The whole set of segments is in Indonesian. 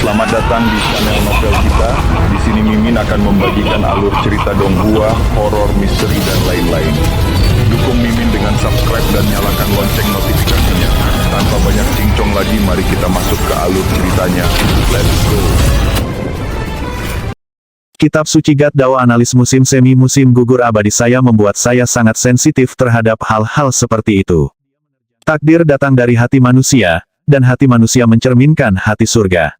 Selamat datang di channel novel kita. Di sini Mimin akan membagikan alur cerita donghua, horor, misteri, dan lain-lain. Dukung Mimin dengan subscribe dan nyalakan lonceng notifikasinya. Tanpa banyak cincong lagi, mari kita masuk ke alur ceritanya. Let's go! Kitab Suci Gad Dawa Analis Musim Semi Musim Gugur Abadi saya membuat saya sangat sensitif terhadap hal-hal seperti itu. Takdir datang dari hati manusia, dan hati manusia mencerminkan hati surga.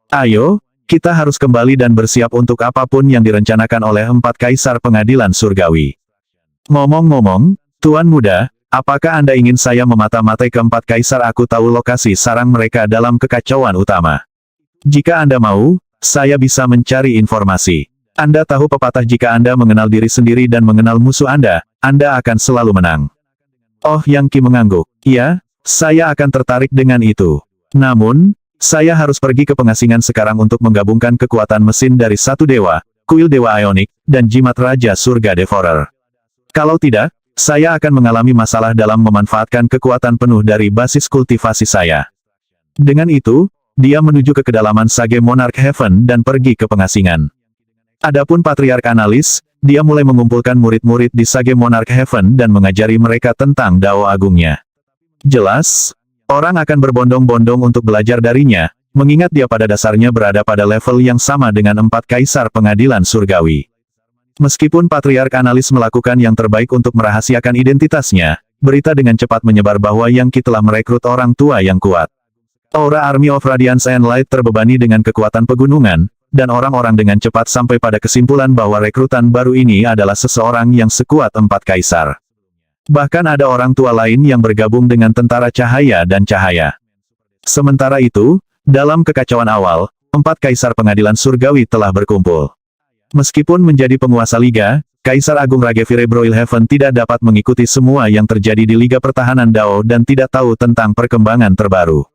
Ayo, kita harus kembali dan bersiap untuk apapun yang direncanakan oleh 4 kaisar pengadilan surgawi. Ngomong-ngomong, Tuan Muda, apakah Anda ingin saya memata-matai ke-4 kaisar? Aku tahu lokasi sarang mereka dalam kekacauan utama. Jika Anda mau, saya bisa mencari informasi. Anda tahu pepatah jika Anda mengenal diri sendiri dan mengenal musuh Anda akan selalu menang. Oh, Yang Qi mengangguk. Ya, saya akan tertarik dengan itu. Namun, saya harus pergi ke pengasingan sekarang untuk menggabungkan kekuatan mesin dari satu dewa, kuil dewa Ionik, dan jimat Raja Surga Devourer. Kalau tidak, saya akan mengalami masalah dalam memanfaatkan kekuatan penuh dari basis kultivasi saya. Dengan itu, dia menuju ke kedalaman Sage Monarch Heaven dan pergi ke pengasingan. Adapun Patriark Analis, dia mulai mengumpulkan murid-murid di Sage Monarch Heaven dan mengajari mereka tentang Dao Agungnya. Jelas, orang akan berbondong-bondong untuk belajar darinya, mengingat dia pada dasarnya berada pada level yang sama dengan 4 kaisar pengadilan surgawi. Meskipun Patriark Analis melakukan yang terbaik untuk merahasiakan identitasnya, berita dengan cepat menyebar bahwa Yang Qi telah merekrut orang tua yang kuat. Aura Army of Radiance and Light terbebani dengan kekuatan pegunungan, dan orang-orang dengan cepat sampai pada kesimpulan bahwa rekrutan baru ini adalah seseorang yang sekuat 4 kaisar. Bahkan ada orang tua lain yang bergabung dengan tentara cahaya dan cahaya. Sementara itu, dalam kekacauan awal, 4 kaisar pengadilan surgawi telah berkumpul. Meskipun menjadi penguasa liga, Kaisar Agung Ragevire Broilhaven tidak dapat mengikuti semua yang terjadi di Liga Pertahanan Dao dan tidak tahu tentang perkembangan terbaru.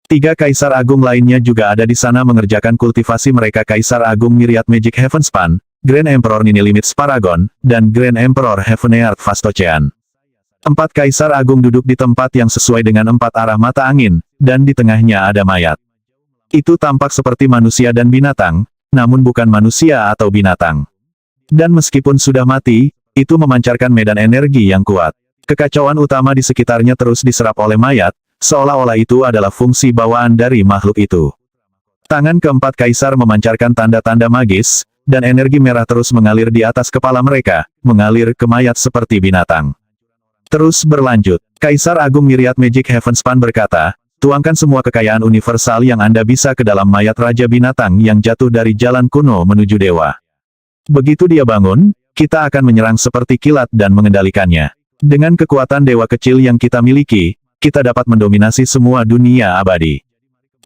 3 kaisar agung lainnya juga ada di sana mengerjakan kultivasi mereka. Kaisar Agung Myriad Magic Heavenspan, Grand Emperor Nini Limits Paragon, dan Grand Emperor Heaveneart Vastocean. 4 kaisar agung duduk di tempat yang sesuai dengan 4 arah mata angin, dan di tengahnya ada mayat. Itu tampak seperti manusia dan binatang, namun bukan manusia atau binatang. Dan meskipun sudah mati, itu memancarkan medan energi yang kuat. Kekacauan utama di sekitarnya terus diserap oleh mayat, seolah-olah itu adalah fungsi bawaan dari makhluk itu. Tangan ke-4 kaisar memancarkan tanda-tanda magis, dan energi merah terus mengalir di atas kepala mereka, mengalir ke mayat seperti binatang. Terus berlanjut, Kaisar Agung Myriad Magic Heavenspan berkata, tuangkan semua kekayaan universal yang Anda bisa ke dalam mayat Raja Binatang yang jatuh dari jalan kuno menuju dewa. Begitu dia bangun, kita akan menyerang seperti kilat dan mengendalikannya. Dengan kekuatan dewa kecil yang kita miliki, kita dapat mendominasi semua dunia abadi.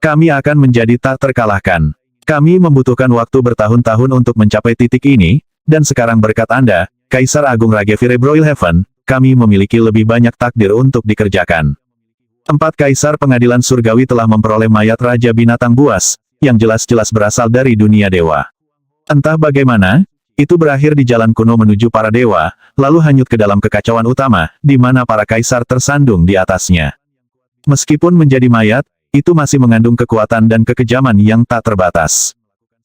Kami akan menjadi tak terkalahkan. Kami membutuhkan waktu bertahun-tahun untuk mencapai titik ini, dan sekarang berkat Anda, Kaisar Agung Ragevire Broilhaven, kami memiliki lebih banyak takdir untuk dikerjakan. 4 kaisar pengadilan surgawi telah memperoleh mayat Raja Binatang Buas, yang jelas-jelas berasal dari dunia dewa. Entah bagaimana, itu berakhir di jalan kuno menuju para dewa, lalu hanyut ke dalam kekacauan utama, di mana para kaisar tersandung di atasnya. Meskipun menjadi mayat, itu masih mengandung kekuatan dan kekejaman yang tak terbatas.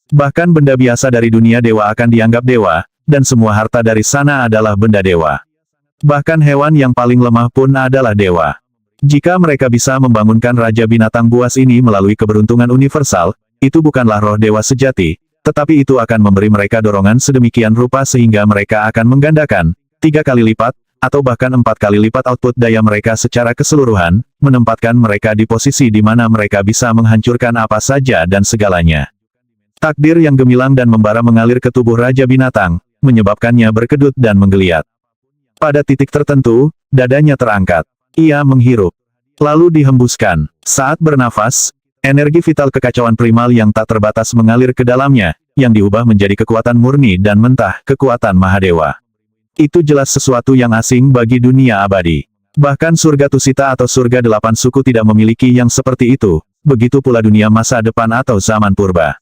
Bahkan benda biasa dari dunia dewa akan dianggap dewa, dan semua harta dari sana adalah benda dewa. Bahkan hewan yang paling lemah pun adalah dewa. Jika mereka bisa membangunkan Raja Binatang Buas ini melalui keberuntungan universal, itu bukanlah roh dewa sejati, tetapi itu akan memberi mereka dorongan sedemikian rupa sehingga mereka akan menggandakan 3 kali lipat, atau bahkan 4 kali lipat output daya mereka secara keseluruhan, menempatkan mereka di posisi di mana mereka bisa menghancurkan apa saja dan segalanya. Takdir yang gemilang dan membara mengalir ke tubuh Raja Binatang, menyebabkannya berkedut dan menggeliat. Pada titik tertentu, dadanya terangkat. Ia menghirup. Lalu dihembuskan. Saat bernafas, energi vital kekacauan primal yang tak terbatas mengalir ke dalamnya, yang diubah menjadi kekuatan murni dan mentah, kekuatan Mahadewa. Itu jelas sesuatu yang asing bagi dunia abadi. Bahkan surga Tusita atau surga 8 suku tidak memiliki yang seperti itu, begitu pula dunia masa depan atau zaman purba.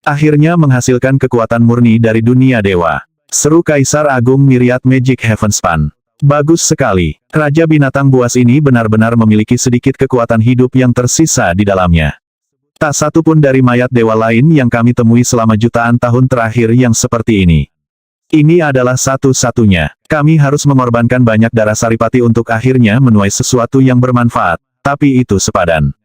Akhirnya menghasilkan kekuatan murni dari dunia dewa. Seru Kaisar Agung Myriad Magic Heavenspan. Bagus sekali. Raja Binatang Buas ini benar-benar memiliki sedikit kekuatan hidup yang tersisa di dalamnya. Tak satu pun dari mayat dewa lain yang kami temui selama jutaan tahun terakhir yang seperti ini. Ini adalah satu-satunya. Kami harus mengorbankan banyak darah Saripati untuk akhirnya menuai sesuatu yang bermanfaat, tapi itu sepadan.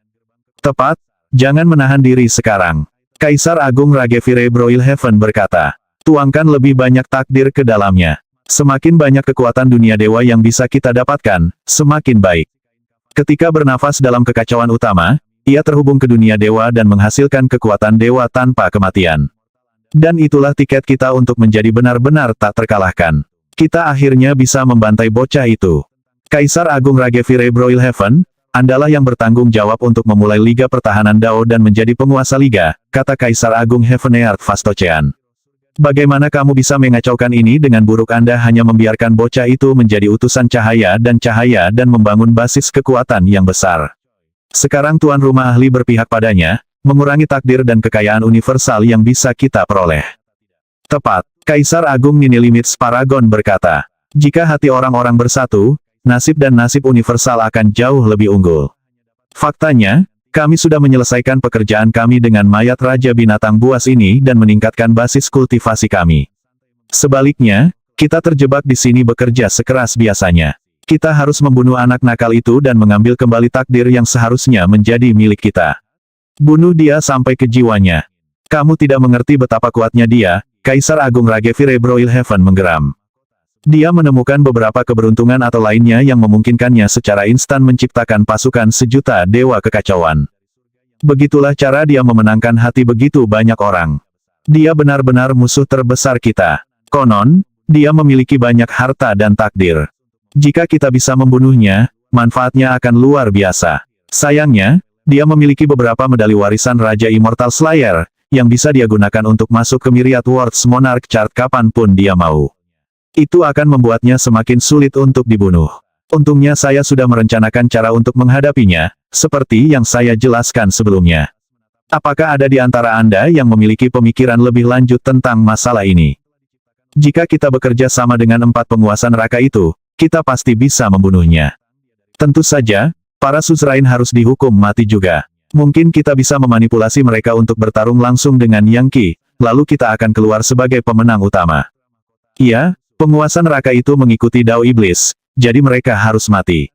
Tepat, jangan menahan diri sekarang. Kaisar Agung Ragevire Broilheaven berkata, tuangkan lebih banyak takdir ke dalamnya. Semakin banyak kekuatan dunia dewa yang bisa kita dapatkan, semakin baik. Ketika bernafas dalam kekacauan utama, ia terhubung ke dunia dewa dan menghasilkan kekuatan dewa tanpa kematian. Dan itulah tiket kita untuk menjadi benar-benar tak terkalahkan. Kita akhirnya bisa membantai bocah itu. Kaisar Agung Ragevire Broilheaven, Andalah yang bertanggung jawab untuk memulai Liga Pertahanan Dao dan menjadi penguasa Liga, kata Kaisar Agung Heaveneard Vastocean. Bagaimana kamu bisa mengacaukan ini dengan buruk? Anda hanya membiarkan bocah itu menjadi utusan cahaya dan membangun basis kekuatan yang besar. Sekarang tuan rumah ahli berpihak padanya, mengurangi takdir dan kekayaan universal yang bisa kita peroleh. Tepat, Kaisar Agung Ninilimitz Paragon berkata, jika hati orang-orang bersatu, nasib dan nasib universal akan jauh lebih unggul. Faktanya, kami sudah menyelesaikan pekerjaan kami dengan mayat Raja Binatang Buas ini dan meningkatkan basis kultivasi kami. Sebaliknya, kita terjebak di sini bekerja sekeras biasanya. Kita harus membunuh anak nakal itu dan mengambil kembali takdir yang seharusnya menjadi milik kita. Bunuh dia sampai ke jiwanya. Kamu tidak mengerti betapa kuatnya dia, Kaisar Agung Ragevire Broilheaven menggeram. Dia menemukan beberapa keberuntungan atau lainnya yang memungkinkannya secara instan menciptakan pasukan sejuta dewa kekacauan. Begitulah cara dia memenangkan hati begitu banyak orang. Dia benar-benar musuh terbesar kita. Konon, dia memiliki banyak harta dan takdir. Jika kita bisa membunuhnya, manfaatnya akan luar biasa. Sayangnya, dia memiliki beberapa medali warisan Raja Immortal Slayer, yang bisa dia gunakan untuk masuk ke Myriad Worlds Monarch Chart kapanpun dia mau. Itu akan membuatnya semakin sulit untuk dibunuh. Untungnya saya sudah merencanakan cara untuk menghadapinya, seperti yang saya jelaskan sebelumnya. Apakah ada di antara Anda yang memiliki pemikiran lebih lanjut tentang masalah ini? Jika kita bekerja sama dengan 4 penguasa neraka itu, kita pasti bisa membunuhnya. Tentu saja, para suzerain harus dihukum mati juga. Mungkin kita bisa memanipulasi mereka untuk bertarung langsung dengan Yang Qi, lalu kita akan keluar sebagai pemenang utama. Iya, penguasa neraka itu mengikuti Dao Iblis, jadi mereka harus mati.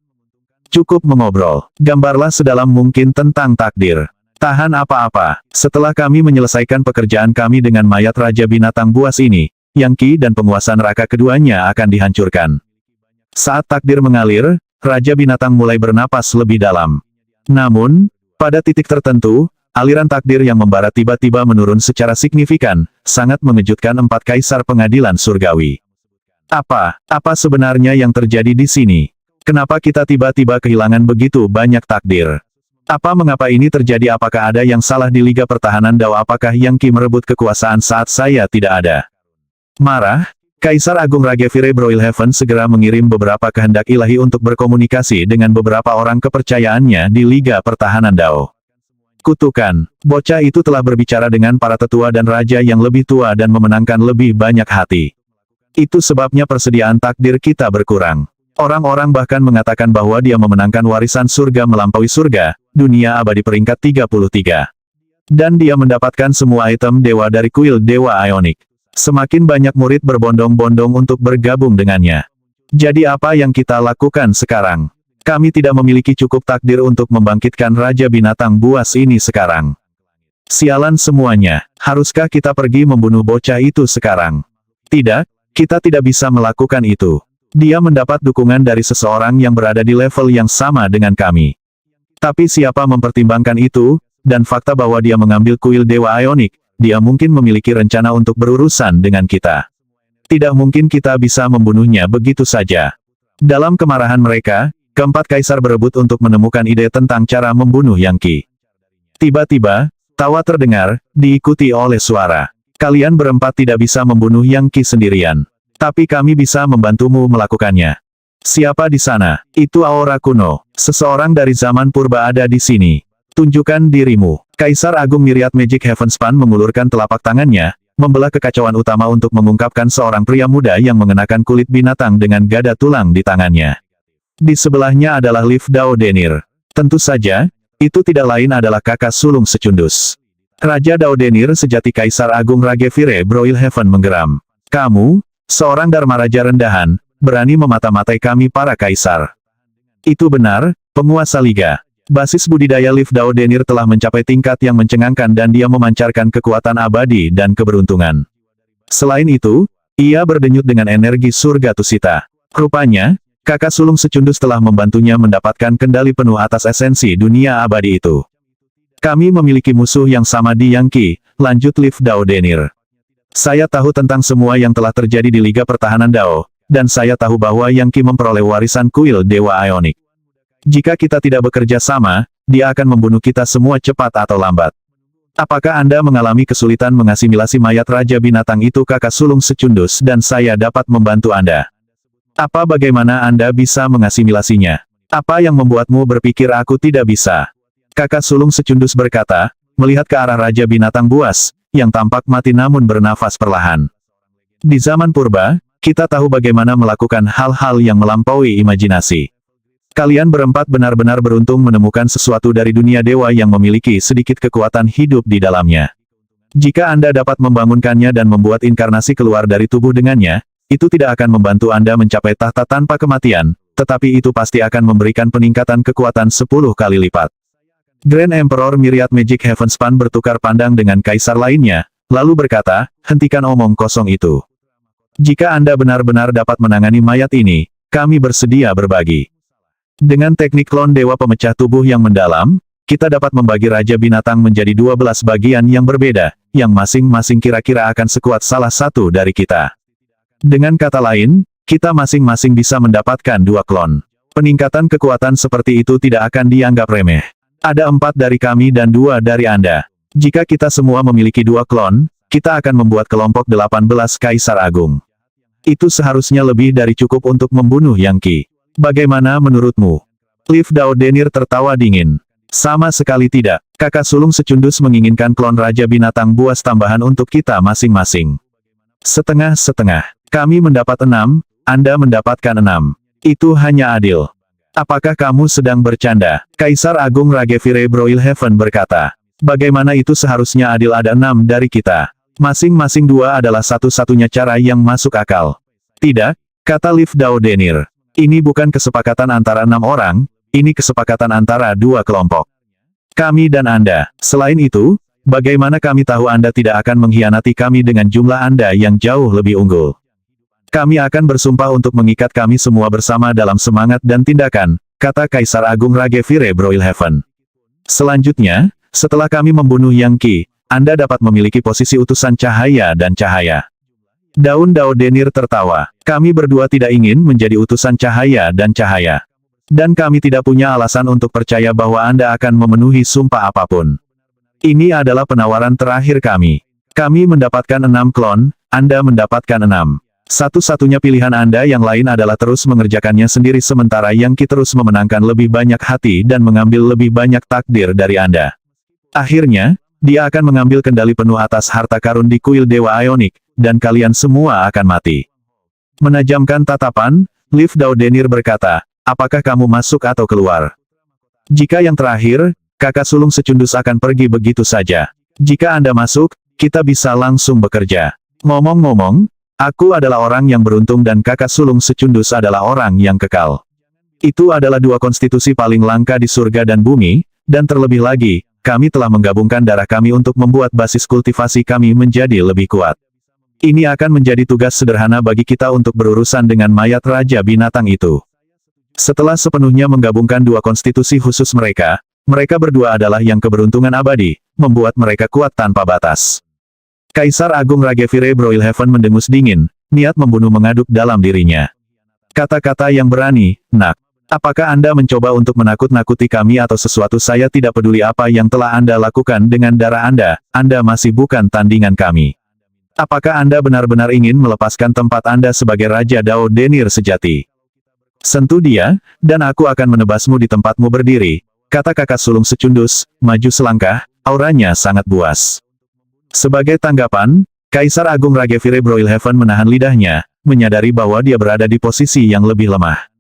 Cukup mengobrol. Gambarlah sedalam mungkin tentang takdir. Tahan apa-apa. Setelah kami menyelesaikan pekerjaan kami dengan mayat Raja Binatang Buas ini, Yang Qi dan penguasa neraka keduanya akan dihancurkan. Saat takdir mengalir, Raja Binatang mulai bernapas lebih dalam. Namun, pada titik tertentu, aliran takdir yang membara tiba-tiba menurun secara signifikan, sangat mengejutkan 4 kaisar pengadilan surgawi. Apa sebenarnya yang terjadi di sini? Kenapa kita tiba-tiba kehilangan begitu banyak takdir? Mengapa ini terjadi? Apakah ada yang salah di Liga Pertahanan Dao? Apakah Yang Qi merebut kekuasaan saat saya tidak ada? Marah, Kaisar Agung Ragevire Broilheaven segera mengirim beberapa kehendak ilahi untuk berkomunikasi dengan beberapa orang kepercayaannya di Liga Pertahanan Dao. Kutukan, bocah itu telah berbicara dengan para tetua dan raja yang lebih tua dan memenangkan lebih banyak hati. Itu sebabnya persediaan takdir kita berkurang. Orang-orang bahkan mengatakan bahwa dia memenangkan warisan surga melampaui surga, dunia abadi peringkat 33. Dan dia mendapatkan semua item dewa dari kuil Dewa Ionik. Semakin banyak murid berbondong-bondong untuk bergabung dengannya. Jadi apa yang kita lakukan sekarang? Kami tidak memiliki cukup takdir untuk membangkitkan Raja Binatang Buas ini sekarang. Sialan semuanya, haruskah kita pergi membunuh bocah itu sekarang? Tidak, kita tidak bisa melakukan itu. Dia mendapat dukungan dari seseorang yang berada di level yang sama dengan kami. Tapi siapa mempertimbangkan itu, dan fakta bahwa dia mengambil kuil Dewa Ionik, dia mungkin memiliki rencana untuk berurusan dengan kita. Tidak mungkin kita bisa membunuhnya begitu saja. Dalam kemarahan mereka, keempat kaisar berebut untuk menemukan ide tentang cara membunuh Yang Qi. Tiba-tiba, tawa terdengar, diikuti oleh suara. Kalian berempat tidak bisa membunuh Yang Qi sendirian. Tapi kami bisa membantumu melakukannya. Siapa di sana? Itu aura kuno. Seseorang dari zaman purba ada di sini. Tunjukkan dirimu. Kaisar Agung Myriad Magic Heavenspan mengulurkan telapak tangannya, membelah kekacauan utama untuk mengungkapkan seorang pria muda yang mengenakan kulit binatang dengan gada tulang di tangannya. Di sebelahnya adalah Liv Dao Denir. Tentu saja, Itu tidak lain adalah kakak sulung secundus. Raja Daudenir sejati Kaisar Agung Ragevire Broilheaven menggeram. Kamu, seorang Dharma Raja rendahan, berani memata-matai kami para kaisar. Itu benar, penguasa liga. Basis budidaya Leaf Daudenir telah mencapai tingkat yang mencengangkan dan dia memancarkan kekuatan abadi dan keberuntungan. Selain itu, ia berdenyut dengan energi surga Tusita. Rupanya, kakak sulung secundus telah membantunya mendapatkan kendali penuh atas esensi dunia abadi itu. Kami memiliki musuh yang sama di Yangqi, lanjut Leaf Daudenir. Saya tahu tentang semua yang telah terjadi di Liga Pertahanan Dao, dan saya tahu bahwa Yangqi memperoleh warisan kuil Dewa Ionik. Jika kita tidak bekerja sama, dia akan membunuh kita semua cepat atau lambat. Apakah Anda mengalami kesulitan mengasimilasi mayat Raja Binatang itu kakak sulung secundus dan saya dapat membantu Anda? Apa bagaimana Anda bisa mengasimilasinya? Apa yang membuatmu berpikir aku tidak bisa? Kakak sulung secundus berkata, melihat ke arah Raja Binatang buas, yang tampak mati namun bernafas perlahan. Di zaman purba, kita tahu bagaimana melakukan hal-hal yang melampaui imajinasi. Kalian berempat benar-benar beruntung menemukan sesuatu dari dunia dewa yang memiliki sedikit kekuatan hidup di dalamnya. Jika Anda dapat membangunkannya dan membuat inkarnasi keluar dari tubuh dengannya, itu tidak akan membantu Anda mencapai tahta tanpa kematian, tetapi itu pasti akan memberikan peningkatan kekuatan 10 kali lipat. Grand Emperor Myriad Magic Heavenspan bertukar pandang dengan kaisar lainnya, lalu berkata, hentikan omong kosong itu. Jika Anda benar-benar dapat menangani mayat ini, kami bersedia berbagi. Dengan teknik klon dewa pemecah tubuh yang mendalam, kita dapat membagi Raja Binatang menjadi 12 bagian yang berbeda, yang masing-masing kira-kira akan sekuat salah satu dari kita. Dengan kata lain, kita masing-masing bisa mendapatkan 2 klon. Peningkatan kekuatan seperti itu tidak akan dianggap remeh. Ada 4 dari kami dan 2 dari Anda. Jika kita semua memiliki 2 klon, kita akan membuat kelompok 18 Kaisar Agung. Itu seharusnya lebih dari cukup untuk membunuh Yangqi. Bagaimana menurutmu? Leaf Daudenir tertawa dingin. Sama sekali tidak. Kakak sulung secundus menginginkan klon Raja Binatang buas tambahan untuk kita masing-masing. Setengah-setengah. Kami mendapat 6, Anda mendapatkan 6. Itu hanya adil. Apakah kamu sedang bercanda? Kaisar Agung Ragevire Broilheaven berkata. Bagaimana itu seharusnya adil, ada 6 dari kita. Masing-masing 2 adalah satu-satunya cara yang masuk akal. Tidak, kata Leaf Daudenir. Ini bukan kesepakatan antara 6 orang, ini kesepakatan antara 2 kelompok. Kami dan Anda. Selain itu, bagaimana kami tahu Anda tidak akan mengkhianati kami dengan jumlah Anda yang jauh lebih unggul? Kami akan bersumpah untuk mengikat kami semua bersama dalam semangat dan tindakan, kata Kaisar Agung Ragevire Broilheaven. Selanjutnya, setelah kami membunuh Yangqi, Anda dapat memiliki posisi utusan cahaya dan cahaya. Daun Daudenir tertawa. Kami berdua tidak ingin menjadi utusan cahaya dan cahaya. Dan kami tidak punya alasan untuk percaya bahwa Anda akan memenuhi sumpah apapun. Ini adalah penawaran terakhir kami. Kami mendapatkan 6 klon, Anda mendapatkan 6. Satu-satunya pilihan Anda yang lain adalah terus mengerjakannya sendiri sementara Yangqi terus memenangkan lebih banyak hati dan mengambil lebih banyak takdir dari Anda. Akhirnya, dia akan mengambil kendali penuh atas harta karun di kuil Dewa Ionik, dan kalian semua akan mati. Menajamkan tatapan, Leaf Daudenir berkata, apakah kamu masuk atau keluar? Jika yang terakhir, kakak sulung secundus akan pergi begitu saja. Jika Anda masuk, kita bisa langsung bekerja. Ngomong-ngomong, aku adalah orang yang beruntung dan kakak sulung secundus adalah orang yang kekal. Itu adalah 2 konstitusi paling langka di surga dan bumi, dan terlebih lagi, kami telah menggabungkan darah kami untuk membuat basis kultivasi kami menjadi lebih kuat. Ini akan menjadi tugas sederhana bagi kita untuk berurusan dengan mayat Raja Binatang itu. Setelah sepenuhnya menggabungkan 2 konstitusi khusus mereka, mereka berdua adalah yang keberuntungan abadi, membuat mereka kuat tanpa batas. Kaisar Agung Ragevire Broilheaven mendengus dingin, niat membunuh mengaduk dalam dirinya. Kata-kata yang berani, nak. Apakah Anda mencoba untuk menakut-nakuti kami atau sesuatu? Saya tidak peduli apa yang telah Anda lakukan dengan darah Anda masih bukan tandingan kami. Apakah Anda benar-benar ingin melepaskan tempat Anda sebagai Raja Daudenir sejati? Sentuh dia, dan aku akan menebasmu di tempatmu berdiri, kata kakak sulung secundus, maju selangkah, auranya sangat buas. Sebagai tanggapan, Kaisar Agung Ragevire Broilheaven menahan lidahnya, menyadari bahwa dia berada di posisi yang lebih lemah.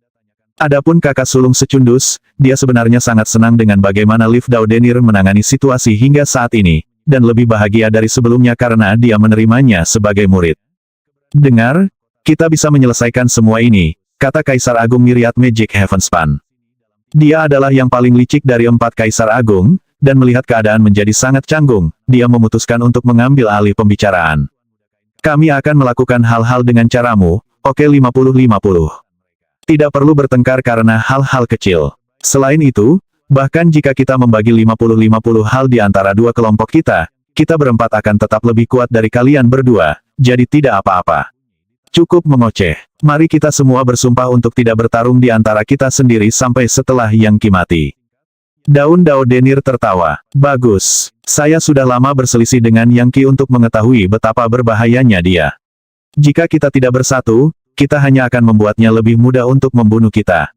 Adapun kakak sulung secundus, dia sebenarnya sangat senang dengan bagaimana Liv Daudenir menangani situasi hingga saat ini, dan lebih bahagia dari sebelumnya karena dia menerimanya sebagai murid. Dengar, kita bisa menyelesaikan semua ini, kata Kaisar Agung Myriad Magic Heavenspan. Dia adalah yang paling licik dari 4 Kaisar Agung, dan melihat keadaan menjadi sangat canggung, dia memutuskan untuk mengambil alih pembicaraan. Kami akan melakukan hal-hal dengan caramu, oke 50-50. Tidak perlu bertengkar karena hal-hal kecil. Selain itu, bahkan jika kita membagi 50-50 hal di antara 2 kelompok kita berempat akan tetap lebih kuat dari kalian berdua, jadi tidak apa-apa. Cukup mengoceh. Mari kita semua bersumpah untuk tidak bertarung di antara kita sendiri sampai setelah Yang Qi mati. Daun Daudenir tertawa. Bagus. Saya sudah lama berselisih dengan Yang Qi untuk mengetahui betapa berbahayanya dia. Jika kita tidak bersatu, kita hanya akan membuatnya lebih mudah untuk membunuh kita.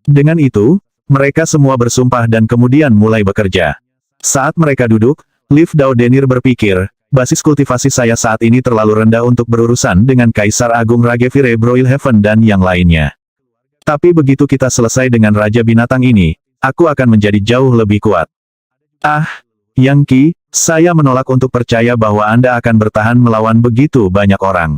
Dengan itu, mereka semua bersumpah dan kemudian mulai bekerja. Saat mereka duduk, Liv Daudenir berpikir, basis kultivasi saya saat ini terlalu rendah untuk berurusan dengan Kaisar Agung Ragevire Broilhaven dan yang lainnya. Tapi begitu kita selesai dengan Raja Binatang ini, aku akan menjadi jauh lebih kuat. Ah, Yang Qi, saya menolak untuk percaya bahwa Anda akan bertahan melawan begitu banyak orang.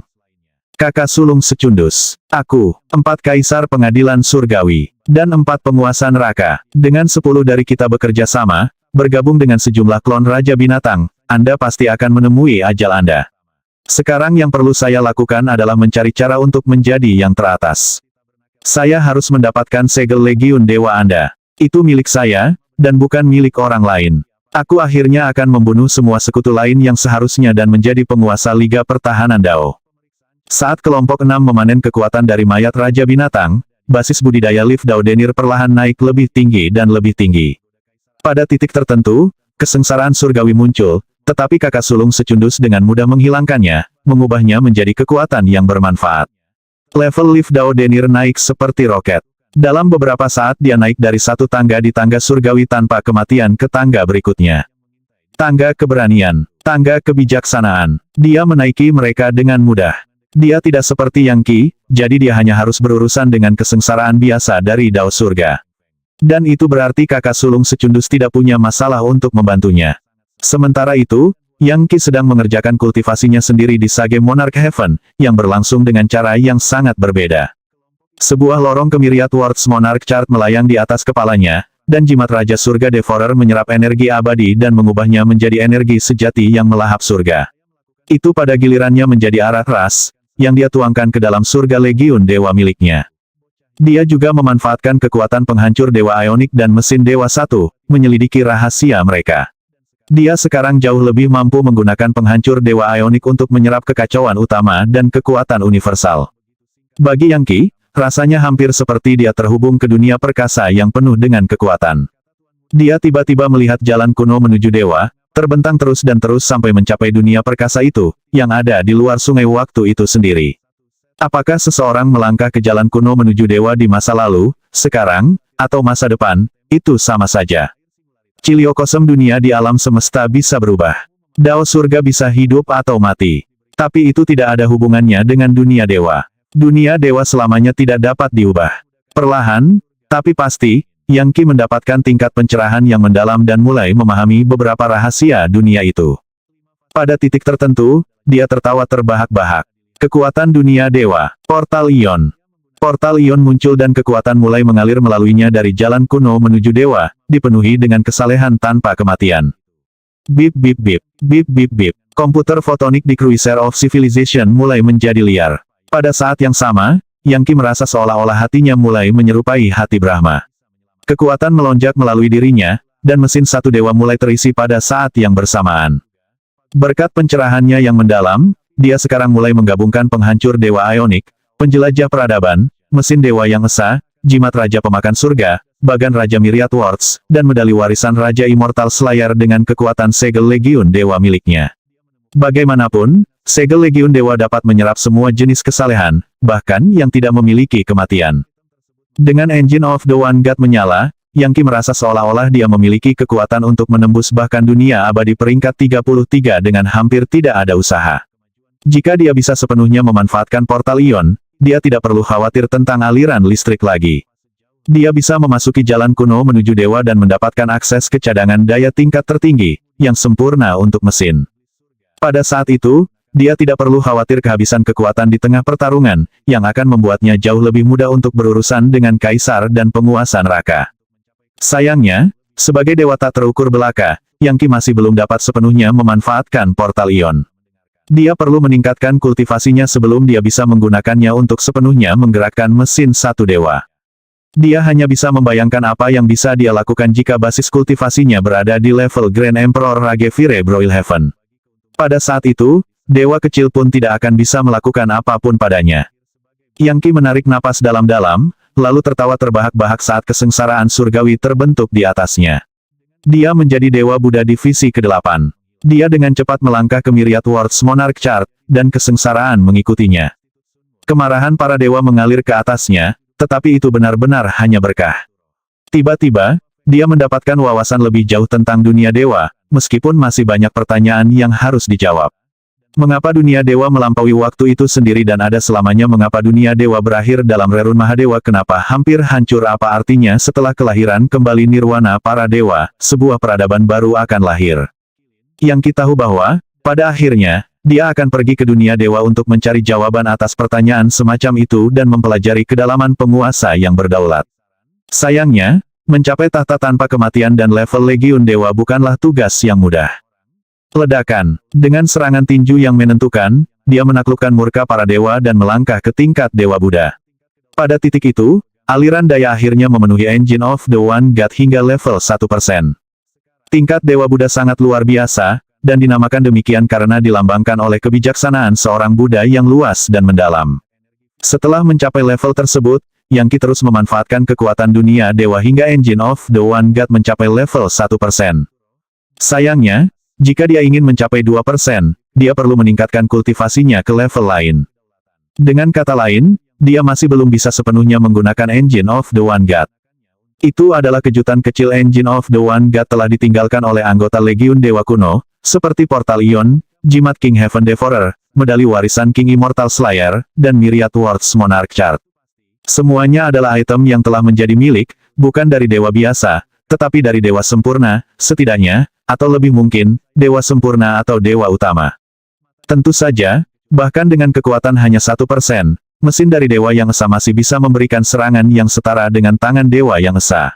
Kakak sulung secundus. Aku, 4 kaisar pengadilan surgawi, dan 4 penguasa neraka. Dengan 10 dari kita bekerja sama, bergabung dengan sejumlah klon Raja Binatang, Anda pasti akan menemui ajal Anda. Sekarang yang perlu saya lakukan adalah mencari cara untuk menjadi yang teratas. Saya harus mendapatkan segel Legiun Dewa Anda. Itu milik saya, dan bukan milik orang lain. Aku akhirnya akan membunuh semua sekutu lain yang seharusnya dan menjadi penguasa Liga Pertahanan Dao. Saat kelompok 6 memanen kekuatan dari mayat Raja Binatang, basis budidaya Liv Daudenir perlahan naik lebih tinggi dan lebih tinggi. Pada titik tertentu, kesengsaraan surgawi muncul, tetapi kakak sulung secundus dengan mudah menghilangkannya, mengubahnya menjadi kekuatan yang bermanfaat. Level Liv Daudenir naik seperti roket. Dalam beberapa saat dia naik dari satu tangga di tangga surgawi tanpa kematian ke tangga berikutnya. Tangga keberanian, tangga kebijaksanaan. Dia menaiki mereka dengan mudah. Dia tidak seperti Yang Qi, jadi dia hanya harus berurusan dengan kesengsaraan biasa dari Dao Surga. Dan itu berarti kakak sulung secundus tidak punya masalah untuk membantunya. Sementara itu, Yang Qi sedang mengerjakan kultivasinya sendiri di Sage Monarch Heaven, yang berlangsung dengan cara yang sangat berbeda. Sebuah lorong ke Myriad Worlds Monarch Chart melayang di atas kepalanya, dan jimat Raja Surga Devourer menyerap energi abadi dan mengubahnya menjadi energi sejati yang melahap surga. Itu pada gilirannya menjadi arah ras, yang dia tuangkan ke dalam surga Legiun Dewa miliknya. Dia juga memanfaatkan kekuatan penghancur Dewa Ionik dan mesin Dewa 1, menyelidiki rahasia mereka. Dia sekarang jauh lebih mampu menggunakan penghancur Dewa Ionik untuk menyerap kekacauan utama dan kekuatan universal. Bagi Yang Qi, rasanya hampir seperti dia terhubung ke dunia perkasa yang penuh dengan kekuatan. Dia tiba-tiba melihat jalan kuno menuju dewa, terbentang terus dan terus sampai mencapai dunia perkasa itu, yang ada di luar sungai waktu itu sendiri. Apakah seseorang melangkah ke jalan kuno menuju dewa di masa lalu, sekarang, atau masa depan, itu sama saja. Ciliokosem dunia di alam semesta bisa berubah. Dao surga bisa hidup atau mati. Tapi itu tidak ada hubungannya dengan dunia dewa. Dunia dewa selamanya tidak dapat diubah. Perlahan, tapi pasti, Yang Qi mendapatkan tingkat pencerahan yang mendalam dan mulai memahami beberapa rahasia dunia itu. Pada titik tertentu, dia tertawa terbahak-bahak. Kekuatan dunia dewa, portal ion. Portal ion muncul dan kekuatan mulai mengalir melaluinya dari jalan kuno menuju dewa, dipenuhi dengan kesalehan tanpa kematian. Bip bip bip, bip bip bip. Komputer fotonik di Cruiser of Civilization mulai menjadi liar. Pada saat yang sama, Yang Qi merasa seolah-olah hatinya mulai menyerupai hati Brahma. Kekuatan melonjak melalui dirinya, dan mesin satu dewa mulai terisi pada saat yang bersamaan. Berkat pencerahannya yang mendalam, dia sekarang mulai menggabungkan penghancur Dewa Ionik, penjelajah peradaban, mesin Dewa yang esa, jimat Raja Pemakan Surga, bagan Raja Myriad Worlds, dan medali warisan Raja Immortal Slayer dengan kekuatan segel Legiun Dewa miliknya. Bagaimanapun, segel Legiun Dewa dapat menyerap semua jenis kesalehan, bahkan yang tidak memiliki kematian. Dengan Engine of the One God menyala, Yang Qi merasa seolah-olah dia memiliki kekuatan untuk menembus bahkan dunia abadi peringkat 33 dengan hampir tidak ada usaha. Jika dia bisa sepenuhnya memanfaatkan portal ion, dia tidak perlu khawatir tentang aliran listrik lagi. Dia bisa memasuki jalan kuno menuju dewa dan mendapatkan akses ke cadangan daya tingkat tertinggi, yang sempurna untuk mesin. Pada saat itu, dia tidak perlu khawatir kehabisan kekuatan di tengah pertarungan, yang akan membuatnya jauh lebih mudah untuk berurusan dengan kaisar dan penguasa neraka. Sayangnya, sebagai dewa tak terukur belaka, Yang Qi masih belum dapat sepenuhnya memanfaatkan portal ion. Dia perlu meningkatkan kultivasinya sebelum dia bisa menggunakannya untuk sepenuhnya menggerakkan mesin satu dewa. Dia hanya bisa membayangkan apa yang bisa dia lakukan jika basis kultivasinya berada di level Grand Emperor Ragevire Broilhaven. Pada saat itu, dewa kecil pun tidak akan bisa melakukan apapun padanya. Yang Qi menarik napas dalam-dalam, lalu tertawa terbahak-bahak saat kesengsaraan surgawi terbentuk di atasnya. Dia menjadi Dewa Buddha Divisi ke-8. Dia dengan cepat melangkah ke Myriad Worlds Monarch Chart, dan kesengsaraan mengikutinya. Kemarahan para dewa mengalir ke atasnya, tetapi itu benar-benar hanya berkah. Tiba-tiba, dia mendapatkan wawasan lebih jauh tentang dunia dewa, meskipun masih banyak pertanyaan yang harus dijawab. Mengapa dunia dewa melampaui waktu itu sendiri dan ada selamanya? Mengapa dunia dewa berakhir dalam Rerun Mahadewa? Kenapa hampir hancur? Apa artinya setelah kelahiran kembali nirwana para dewa, sebuah peradaban baru akan lahir? Yang kita tahu bahwa, pada akhirnya, dia akan pergi ke dunia dewa untuk mencari jawaban atas pertanyaan semacam itu dan mempelajari kedalaman penguasa yang berdaulat. Sayangnya, mencapai tahta tanpa kematian dan level Legiun Dewa bukanlah tugas yang mudah. Ledakan, dengan serangan tinju yang menentukan, dia menaklukkan murka para dewa dan melangkah ke tingkat Dewa Buddha. Pada titik itu, aliran daya akhirnya memenuhi Engine of the One God hingga level 1%. Tingkat Dewa Buddha sangat luar biasa, dan dinamakan demikian karena dilambangkan oleh kebijaksanaan seorang Buddha yang luas dan mendalam. Setelah mencapai level tersebut, Yang Qi terus memanfaatkan kekuatan dunia dewa hingga Engine of the One God mencapai level 1%. Sayangnya, jika dia ingin mencapai 2%, dia perlu meningkatkan kultivasinya ke level lain. Dengan kata lain, dia masih belum bisa sepenuhnya menggunakan Engine of the One God. Itu adalah kejutan kecil. Engine of the One God telah ditinggalkan oleh anggota Legiun Dewa kuno, seperti Portal Ion, Jimat King Heaven Devourer, medali warisan King Immortal Slayer, dan Myriad Worlds Monarch Chart. Semuanya adalah item yang telah menjadi milik, bukan dari dewa biasa, tetapi dari dewa sempurna, setidaknya, atau lebih mungkin, dewa sempurna atau dewa utama. Tentu saja, bahkan dengan kekuatan hanya 1%, mesin dari dewa yang esa masih bisa memberikan serangan yang setara dengan tangan dewa yang esa.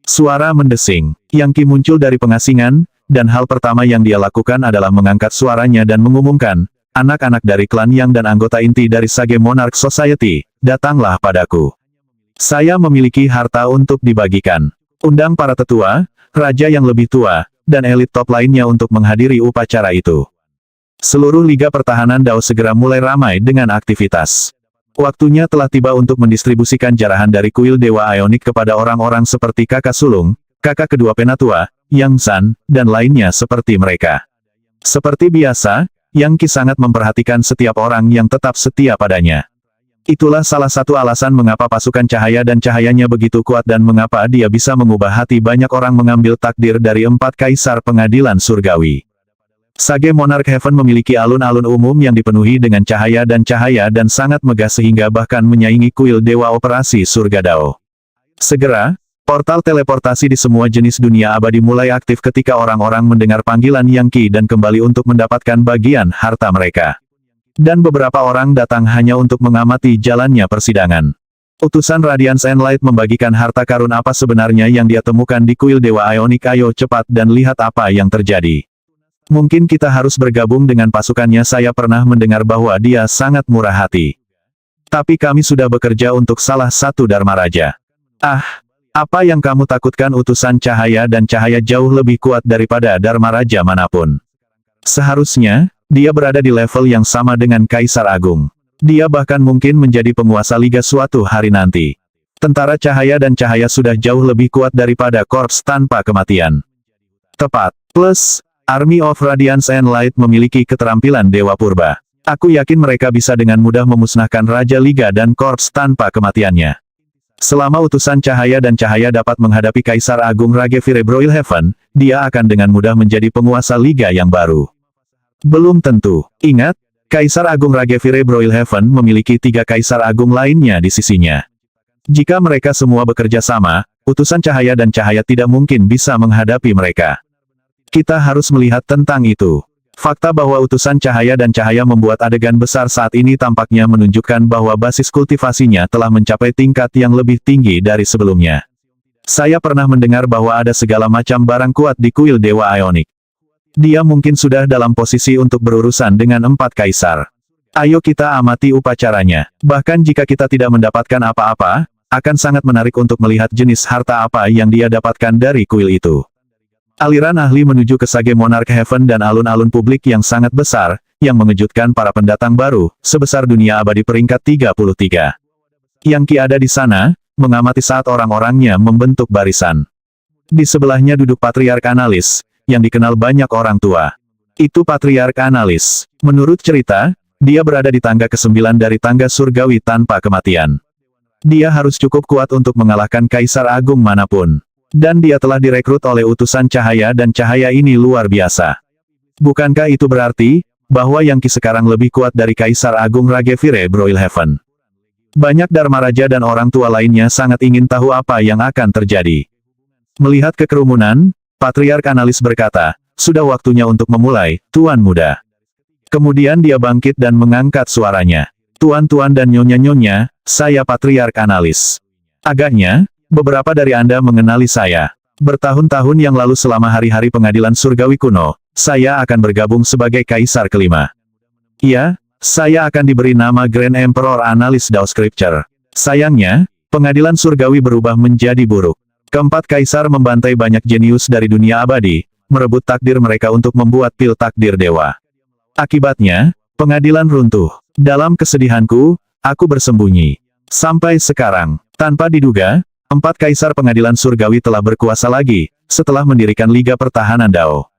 Suara mendesing, Yang Qi muncul dari pengasingan, dan hal pertama yang dia lakukan adalah mengangkat suaranya dan mengumumkan, anak-anak dari klan Yang dan anggota inti dari Sage Monarch Society, datanglah padaku. Saya memiliki harta untuk dibagikan. Undang para tetua, raja yang lebih tua, dan elit top lainnya untuk menghadiri upacara itu. Seluruh Liga Pertahanan Dao segera mulai ramai dengan aktivitas. Waktunya telah tiba untuk mendistribusikan jarahan dari kuil Dewa Ionik kepada orang-orang seperti kakak sulung, kakak kedua penatua, Yang Zan, dan lainnya seperti mereka. Seperti biasa, Yang Qi sangat memperhatikan setiap orang yang tetap setia padanya. Itulah salah satu alasan mengapa pasukan cahaya dan cahayanya begitu kuat dan mengapa dia bisa mengubah hati banyak orang mengambil takdir dari 4 kaisar pengadilan surgawi. Sage Monarch Heaven memiliki alun-alun umum yang dipenuhi dengan cahaya dan sangat megah sehingga bahkan menyaingi kuil Dewa Operasi Surga Dao. Segera, portal teleportasi di semua jenis dunia abadi mulai aktif ketika orang-orang mendengar panggilan Yang Qi dan kembali untuk mendapatkan bagian harta mereka. Dan beberapa orang datang hanya untuk mengamati jalannya persidangan. Utusan Radiance and Light membagikan harta karun apa sebenarnya yang dia temukan di kuil Dewa Ionik. Ayo cepat dan lihat apa yang terjadi. Mungkin kita harus bergabung dengan pasukannya. Saya pernah mendengar bahwa dia sangat murah hati. Tapi kami sudah bekerja untuk salah satu Dharma Raja. Ah, apa yang kamu takutkan? Utusan cahaya dan cahaya jauh lebih kuat daripada Dharma Raja manapun. Seharusnya, dia berada di level yang sama dengan Kaisar Agung. Dia bahkan mungkin menjadi penguasa Liga suatu hari nanti. Tentara cahaya dan cahaya sudah jauh lebih kuat daripada korps tanpa kematian. Tepat. Plus, Army of Radiance and Light memiliki keterampilan Dewa Purba. Aku yakin mereka bisa dengan mudah memusnahkan Raja Liga dan korps tanpa kematiannya. Selama utusan cahaya dan cahaya dapat menghadapi Kaisar Agung Ragevire Broilhaven, dia akan dengan mudah menjadi penguasa Liga yang baru. Belum tentu. Ingat, Kaisar Agung Ragevire Broilhaven memiliki 3 Kaisar Agung lainnya di sisinya. Jika mereka semua bekerja sama, utusan cahaya dan cahaya tidak mungkin bisa menghadapi mereka. Kita harus melihat tentang itu. Fakta bahwa utusan cahaya dan cahaya membuat adegan besar saat ini tampaknya menunjukkan bahwa basis kultivasinya telah mencapai tingkat yang lebih tinggi dari sebelumnya. Saya pernah mendengar bahwa ada segala macam barang kuat di kuil Dewa Ionik. Dia mungkin sudah dalam posisi untuk berurusan dengan 4 kaisar. Ayo kita amati upacaranya. Bahkan jika kita tidak mendapatkan apa-apa, akan sangat menarik untuk melihat jenis harta apa yang dia dapatkan dari kuil itu. Aliran ahli menuju ke Sage Monarch Heaven dan alun-alun publik yang sangat besar, yang mengejutkan para pendatang baru, sebesar dunia abadi peringkat 33. Yang Ki ada di sana, mengamati saat orang-orangnya membentuk barisan. Di sebelahnya duduk Patriark Analis, yang dikenal banyak orang tua. Itu Patriark Analis. Menurut cerita, dia berada di tangga ke-9 dari tangga surgawi tanpa kematian. Dia harus cukup kuat untuk mengalahkan Kaisar Agung manapun. Dan dia telah direkrut oleh utusan cahaya dan cahaya ini luar biasa. Bukankah itu berarti, bahwa Yang Ki sekarang lebih kuat dari Kaisar Agung Ragevire Broilhaven? Banyak Dharma Raja dan orang tua lainnya sangat ingin tahu apa yang akan terjadi. Melihat kekerumunan, Patriark Analis berkata, sudah waktunya untuk memulai, Tuan Muda. Kemudian dia bangkit dan mengangkat suaranya. Tuan-tuan dan nyonya-nyonya, saya Patriark Analis. Agaknya, beberapa dari Anda mengenali saya. Bertahun-tahun yang lalu selama hari-hari pengadilan surgawi kuno, saya akan bergabung sebagai Kaisar kelima. Iya, saya akan diberi nama Grand Emperor Analis Dao Scripture. Sayangnya, pengadilan surgawi berubah menjadi buruk. Keempat kaisar membantai banyak jenius dari dunia abadi, merebut takdir mereka untuk membuat pil takdir dewa. Akibatnya, pengadilan runtuh. Dalam kesedihanku, aku bersembunyi. Sampai sekarang, tanpa diduga, 4 kaisar pengadilan surgawi telah berkuasa lagi, setelah mendirikan Liga Pertahanan Dao.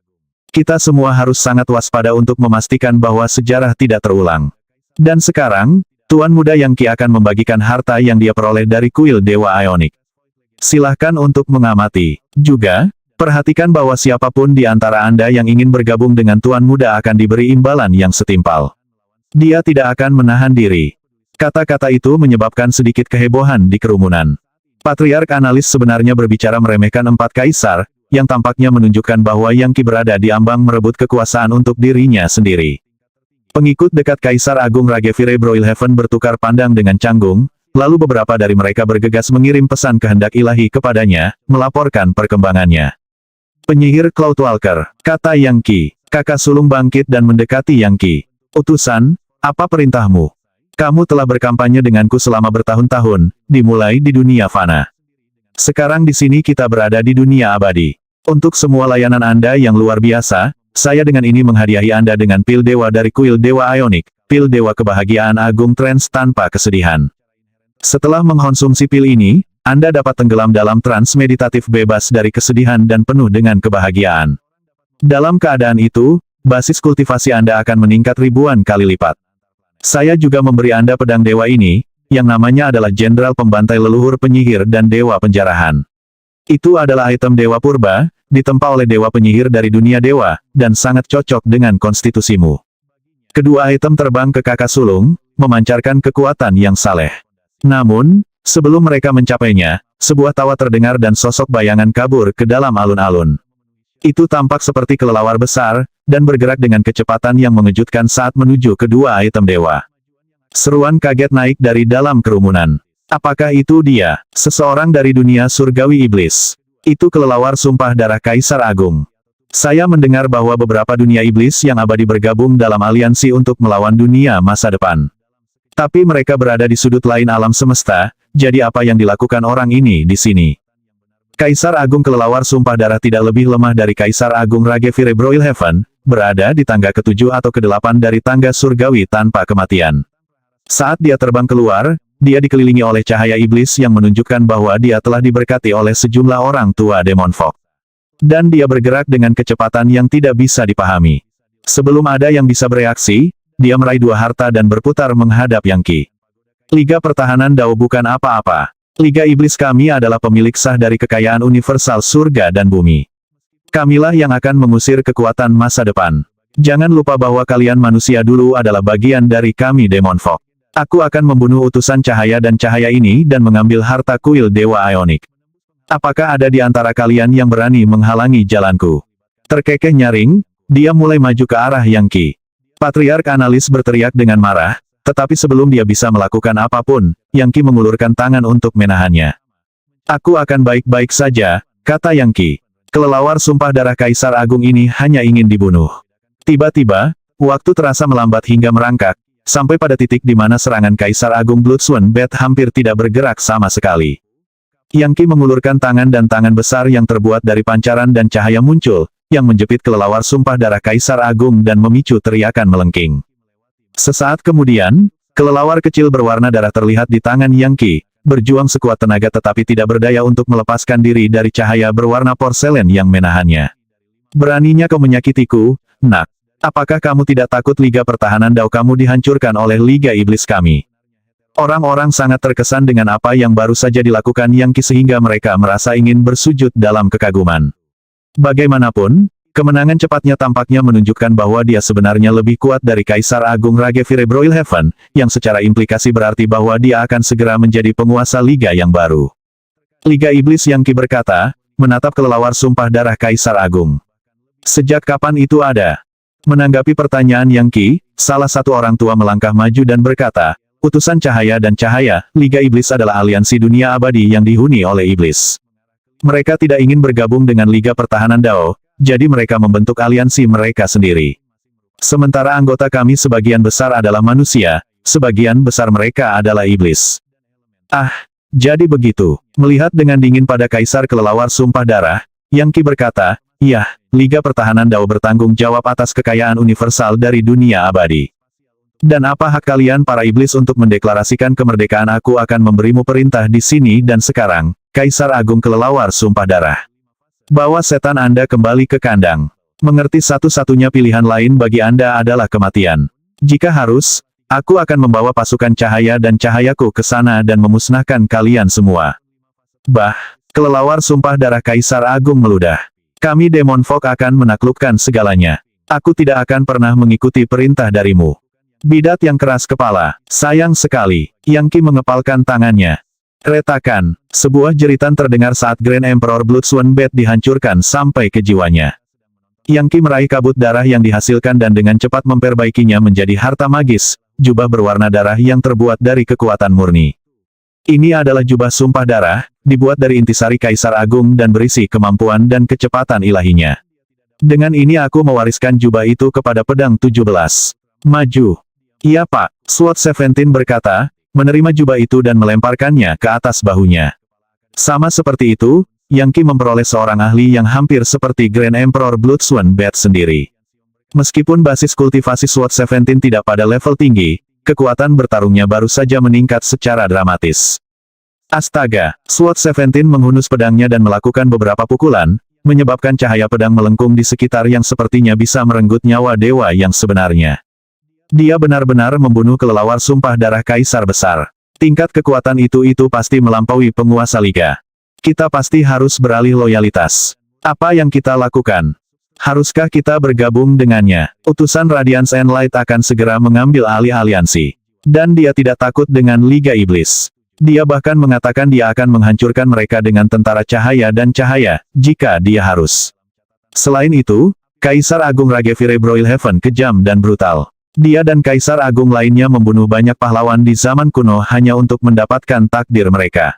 Kita semua harus sangat waspada untuk memastikan bahwa sejarah tidak terulang. Dan sekarang, Tuan Muda Yang Ki akan membagikan harta yang dia peroleh dari kuil Dewa Ionik. Silahkan untuk mengamati. Juga, perhatikan bahwa siapapun di antara Anda yang ingin bergabung dengan Tuan Muda akan diberi imbalan yang setimpal. Dia tidak akan menahan diri. Kata-kata itu menyebabkan sedikit kehebohan di kerumunan. Patriark Analis sebenarnya berbicara meremehkan 4 kaisar, yang tampaknya menunjukkan bahwa Yang Ki berada di ambang merebut kekuasaan untuk dirinya sendiri. Pengikut dekat Kaisar Agung Ragevire Broilhaven bertukar pandang dengan canggung, lalu beberapa dari mereka bergegas mengirim pesan kehendak ilahi kepadanya, melaporkan perkembangannya. Penyihir Cloudwalker, kata Yang Ki. Kakak sulung bangkit dan mendekati Yang Ki. Utusan, apa perintahmu? Kamu telah berkampanye denganku selama bertahun-tahun, dimulai di dunia fana. Sekarang di sini kita berada di dunia abadi. Untuk semua layanan Anda yang luar biasa, saya dengan ini menghadiahi Anda dengan pil dewa dari kuil Dewa Ionik, pil dewa kebahagiaan agung trans tanpa kesedihan. Setelah mengkonsumsi pil ini, Anda dapat tenggelam dalam trans meditatif bebas dari kesedihan dan penuh dengan kebahagiaan. Dalam keadaan itu, basis kultivasi Anda akan meningkat ribuan kali lipat. Saya juga memberi Anda pedang dewa ini, yang namanya adalah Jenderal Pembantai Leluhur Penyihir dan Dewa Penjarahan. Itu adalah item dewa purba, ditempa oleh dewa penyihir dari dunia dewa, dan sangat cocok dengan konstitusimu. Kedua item terbang ke kakak sulung, memancarkan kekuatan yang saleh. Namun, sebelum mereka mencapainya, sebuah tawa terdengar dan sosok bayangan kabur ke dalam alun-alun. Itu tampak seperti kelelawar besar, dan bergerak dengan kecepatan yang mengejutkan saat menuju kedua item dewa. Seruan kaget naik dari dalam kerumunan. Apakah itu dia, seseorang dari dunia surgawi iblis? Itu kelelawar sumpah darah Kaisar Agung. Saya mendengar bahwa beberapa dunia iblis yang abadi bergabung dalam aliansi untuk melawan dunia masa depan. Tapi mereka berada di sudut lain alam semesta, jadi apa yang dilakukan orang ini di sini? Kaisar Agung Kelelawar Sumpah Darah tidak lebih lemah dari Kaisar Agung Ragevire Broilhaven, berada di tangga ke-7 atau ke-8 dari tangga surgawi tanpa kematian. Saat dia terbang keluar, dia dikelilingi oleh cahaya iblis yang menunjukkan bahwa dia telah diberkati oleh sejumlah orang tua Demon Folk. Dan dia bergerak dengan kecepatan yang tidak bisa dipahami. Sebelum ada yang bisa bereaksi, dia meraih 2 harta dan berputar menghadap Yang Ki. Liga Pertahanan Dao bukan apa-apa. Liga Iblis kami adalah pemilik sah dari kekayaan universal surga dan bumi. Kamilah yang akan mengusir kekuatan masa depan. Jangan lupa bahwa kalian manusia dulu adalah bagian dari kami Demon Folk. Aku akan membunuh utusan cahaya dan cahaya ini dan mengambil harta kuil Dewa Ionik. Apakah ada di antara kalian yang berani menghalangi jalanku? Terkekeh nyaring, dia mulai maju ke arah Yang Qi. Patriark Analis berteriak dengan marah, tetapi sebelum dia bisa melakukan apapun, Yang Qi mengulurkan tangan untuk menahannya. Aku akan baik-baik saja, kata Yang Qi. Kelelawar sumpah darah Kaisar Agung ini hanya ingin dibunuh. Tiba-tiba, waktu terasa melambat hingga merangkak, sampai pada titik di mana serangan Kaisar Agung Bloodsworn Bat hampir tidak bergerak sama sekali. Yang Qi mengulurkan tangan dan tangan besar yang terbuat dari pancaran dan cahaya muncul, yang menjepit kelelawar sumpah darah Kaisar Agung dan memicu teriakan melengking. Sesaat kemudian, kelelawar kecil berwarna darah terlihat di tangan Yang Qi, berjuang sekuat tenaga tetapi tidak berdaya untuk melepaskan diri dari cahaya berwarna porselen yang menahannya. Beraninya kau menyakitiku, nak. Apakah kamu tidak takut Liga Pertahanan Dao kamu dihancurkan oleh Liga Iblis kami? Orang-orang sangat terkesan dengan apa yang baru saja dilakukan Yang Qi sehingga mereka merasa ingin bersujud dalam kekaguman. Bagaimanapun, kemenangan cepatnya tampaknya menunjukkan bahwa dia sebenarnya lebih kuat dari Kaisar Agung Ragevire Broilhaven, yang secara implikasi berarti bahwa dia akan segera menjadi penguasa Liga yang baru. Liga Iblis Yang Qi berkata, menatap kelelawar sumpah darah Kaisar Agung. Sejak kapan itu ada? Menanggapi pertanyaan Yang Qi, salah satu orang tua melangkah maju dan berkata, utusan cahaya dan cahaya, Liga Iblis adalah aliansi dunia abadi yang dihuni oleh iblis. Mereka tidak ingin bergabung dengan Liga Pertahanan Dao, jadi mereka membentuk aliansi mereka sendiri. Sementara anggota kami sebagian besar adalah manusia, sebagian besar mereka adalah iblis. Ah, jadi begitu. Melihat dengan dingin pada Kaisar Kelelawar Sumpah Darah, Yang Qi berkata, iya, Liga Pertahanan Dao bertanggung jawab atas kekayaan universal dari dunia abadi. Dan apa hak kalian para iblis untuk mendeklarasikan kemerdekaan? Aku akan memberimu perintah di sini dan sekarang, Kaisar Agung Kelelawar Sumpah Darah. Bawa setan Anda kembali ke kandang. Mengerti satu-satunya pilihan lain bagi Anda adalah kematian. Jika harus, aku akan membawa pasukan cahaya dan cahayaku ke sana dan memusnahkan kalian semua. Bah, Kelelawar Sumpah Darah Kaisar Agung meludah. Kami Demon Folk akan menaklukkan segalanya. Aku tidak akan pernah mengikuti perintah darimu. Bidat yang keras kepala, sayang sekali. Yang Qi mengepalkan tangannya. Retakan, sebuah jeritan terdengar saat Grand Emperor Bloodsworn Bat dihancurkan sampai ke jiwanya. Yang Qi meraih kabut darah yang dihasilkan dan dengan cepat memperbaikinya menjadi harta magis, jubah berwarna darah yang terbuat dari kekuatan murni. Ini adalah jubah sumpah darah, dibuat dari intisari Kaisar Agung dan berisi kemampuan dan kecepatan ilahinya. Dengan ini aku mewariskan jubah itu kepada pedang 17. Maju. Iya Pak, SWAT 17 berkata, menerima jubah itu dan melemparkannya ke atas bahunya. Sama seperti itu, Yang Qi memperoleh seorang ahli yang hampir seperti Grand Emperor Bloodsworn Bat sendiri. Meskipun basis kultivasi SWAT 17 tidak pada level tinggi, kekuatan bertarungnya baru saja meningkat secara dramatis. Astaga, SWAT 17 menghunus pedangnya dan melakukan beberapa pukulan, menyebabkan cahaya pedang melengkung di sekitar yang sepertinya bisa merenggut nyawa dewa yang sebenarnya. Dia benar-benar membunuh kelelawar sumpah darah Kaisar Besar. Tingkat kekuatan itu pasti melampaui penguasa Liga. Kita pasti harus beralih loyalitas. Apa yang kita lakukan? Haruskah kita bergabung dengannya? Utusan Radiance and Light akan segera mengambil alih aliansi. Dan dia tidak takut dengan Liga Iblis. Dia bahkan mengatakan dia akan menghancurkan mereka dengan tentara cahaya dan cahaya, jika dia harus. Selain itu, Kaisar Agung Ragevire Broilhaven kejam dan brutal. Dia dan Kaisar Agung lainnya membunuh banyak pahlawan di zaman kuno hanya untuk mendapatkan takdir mereka.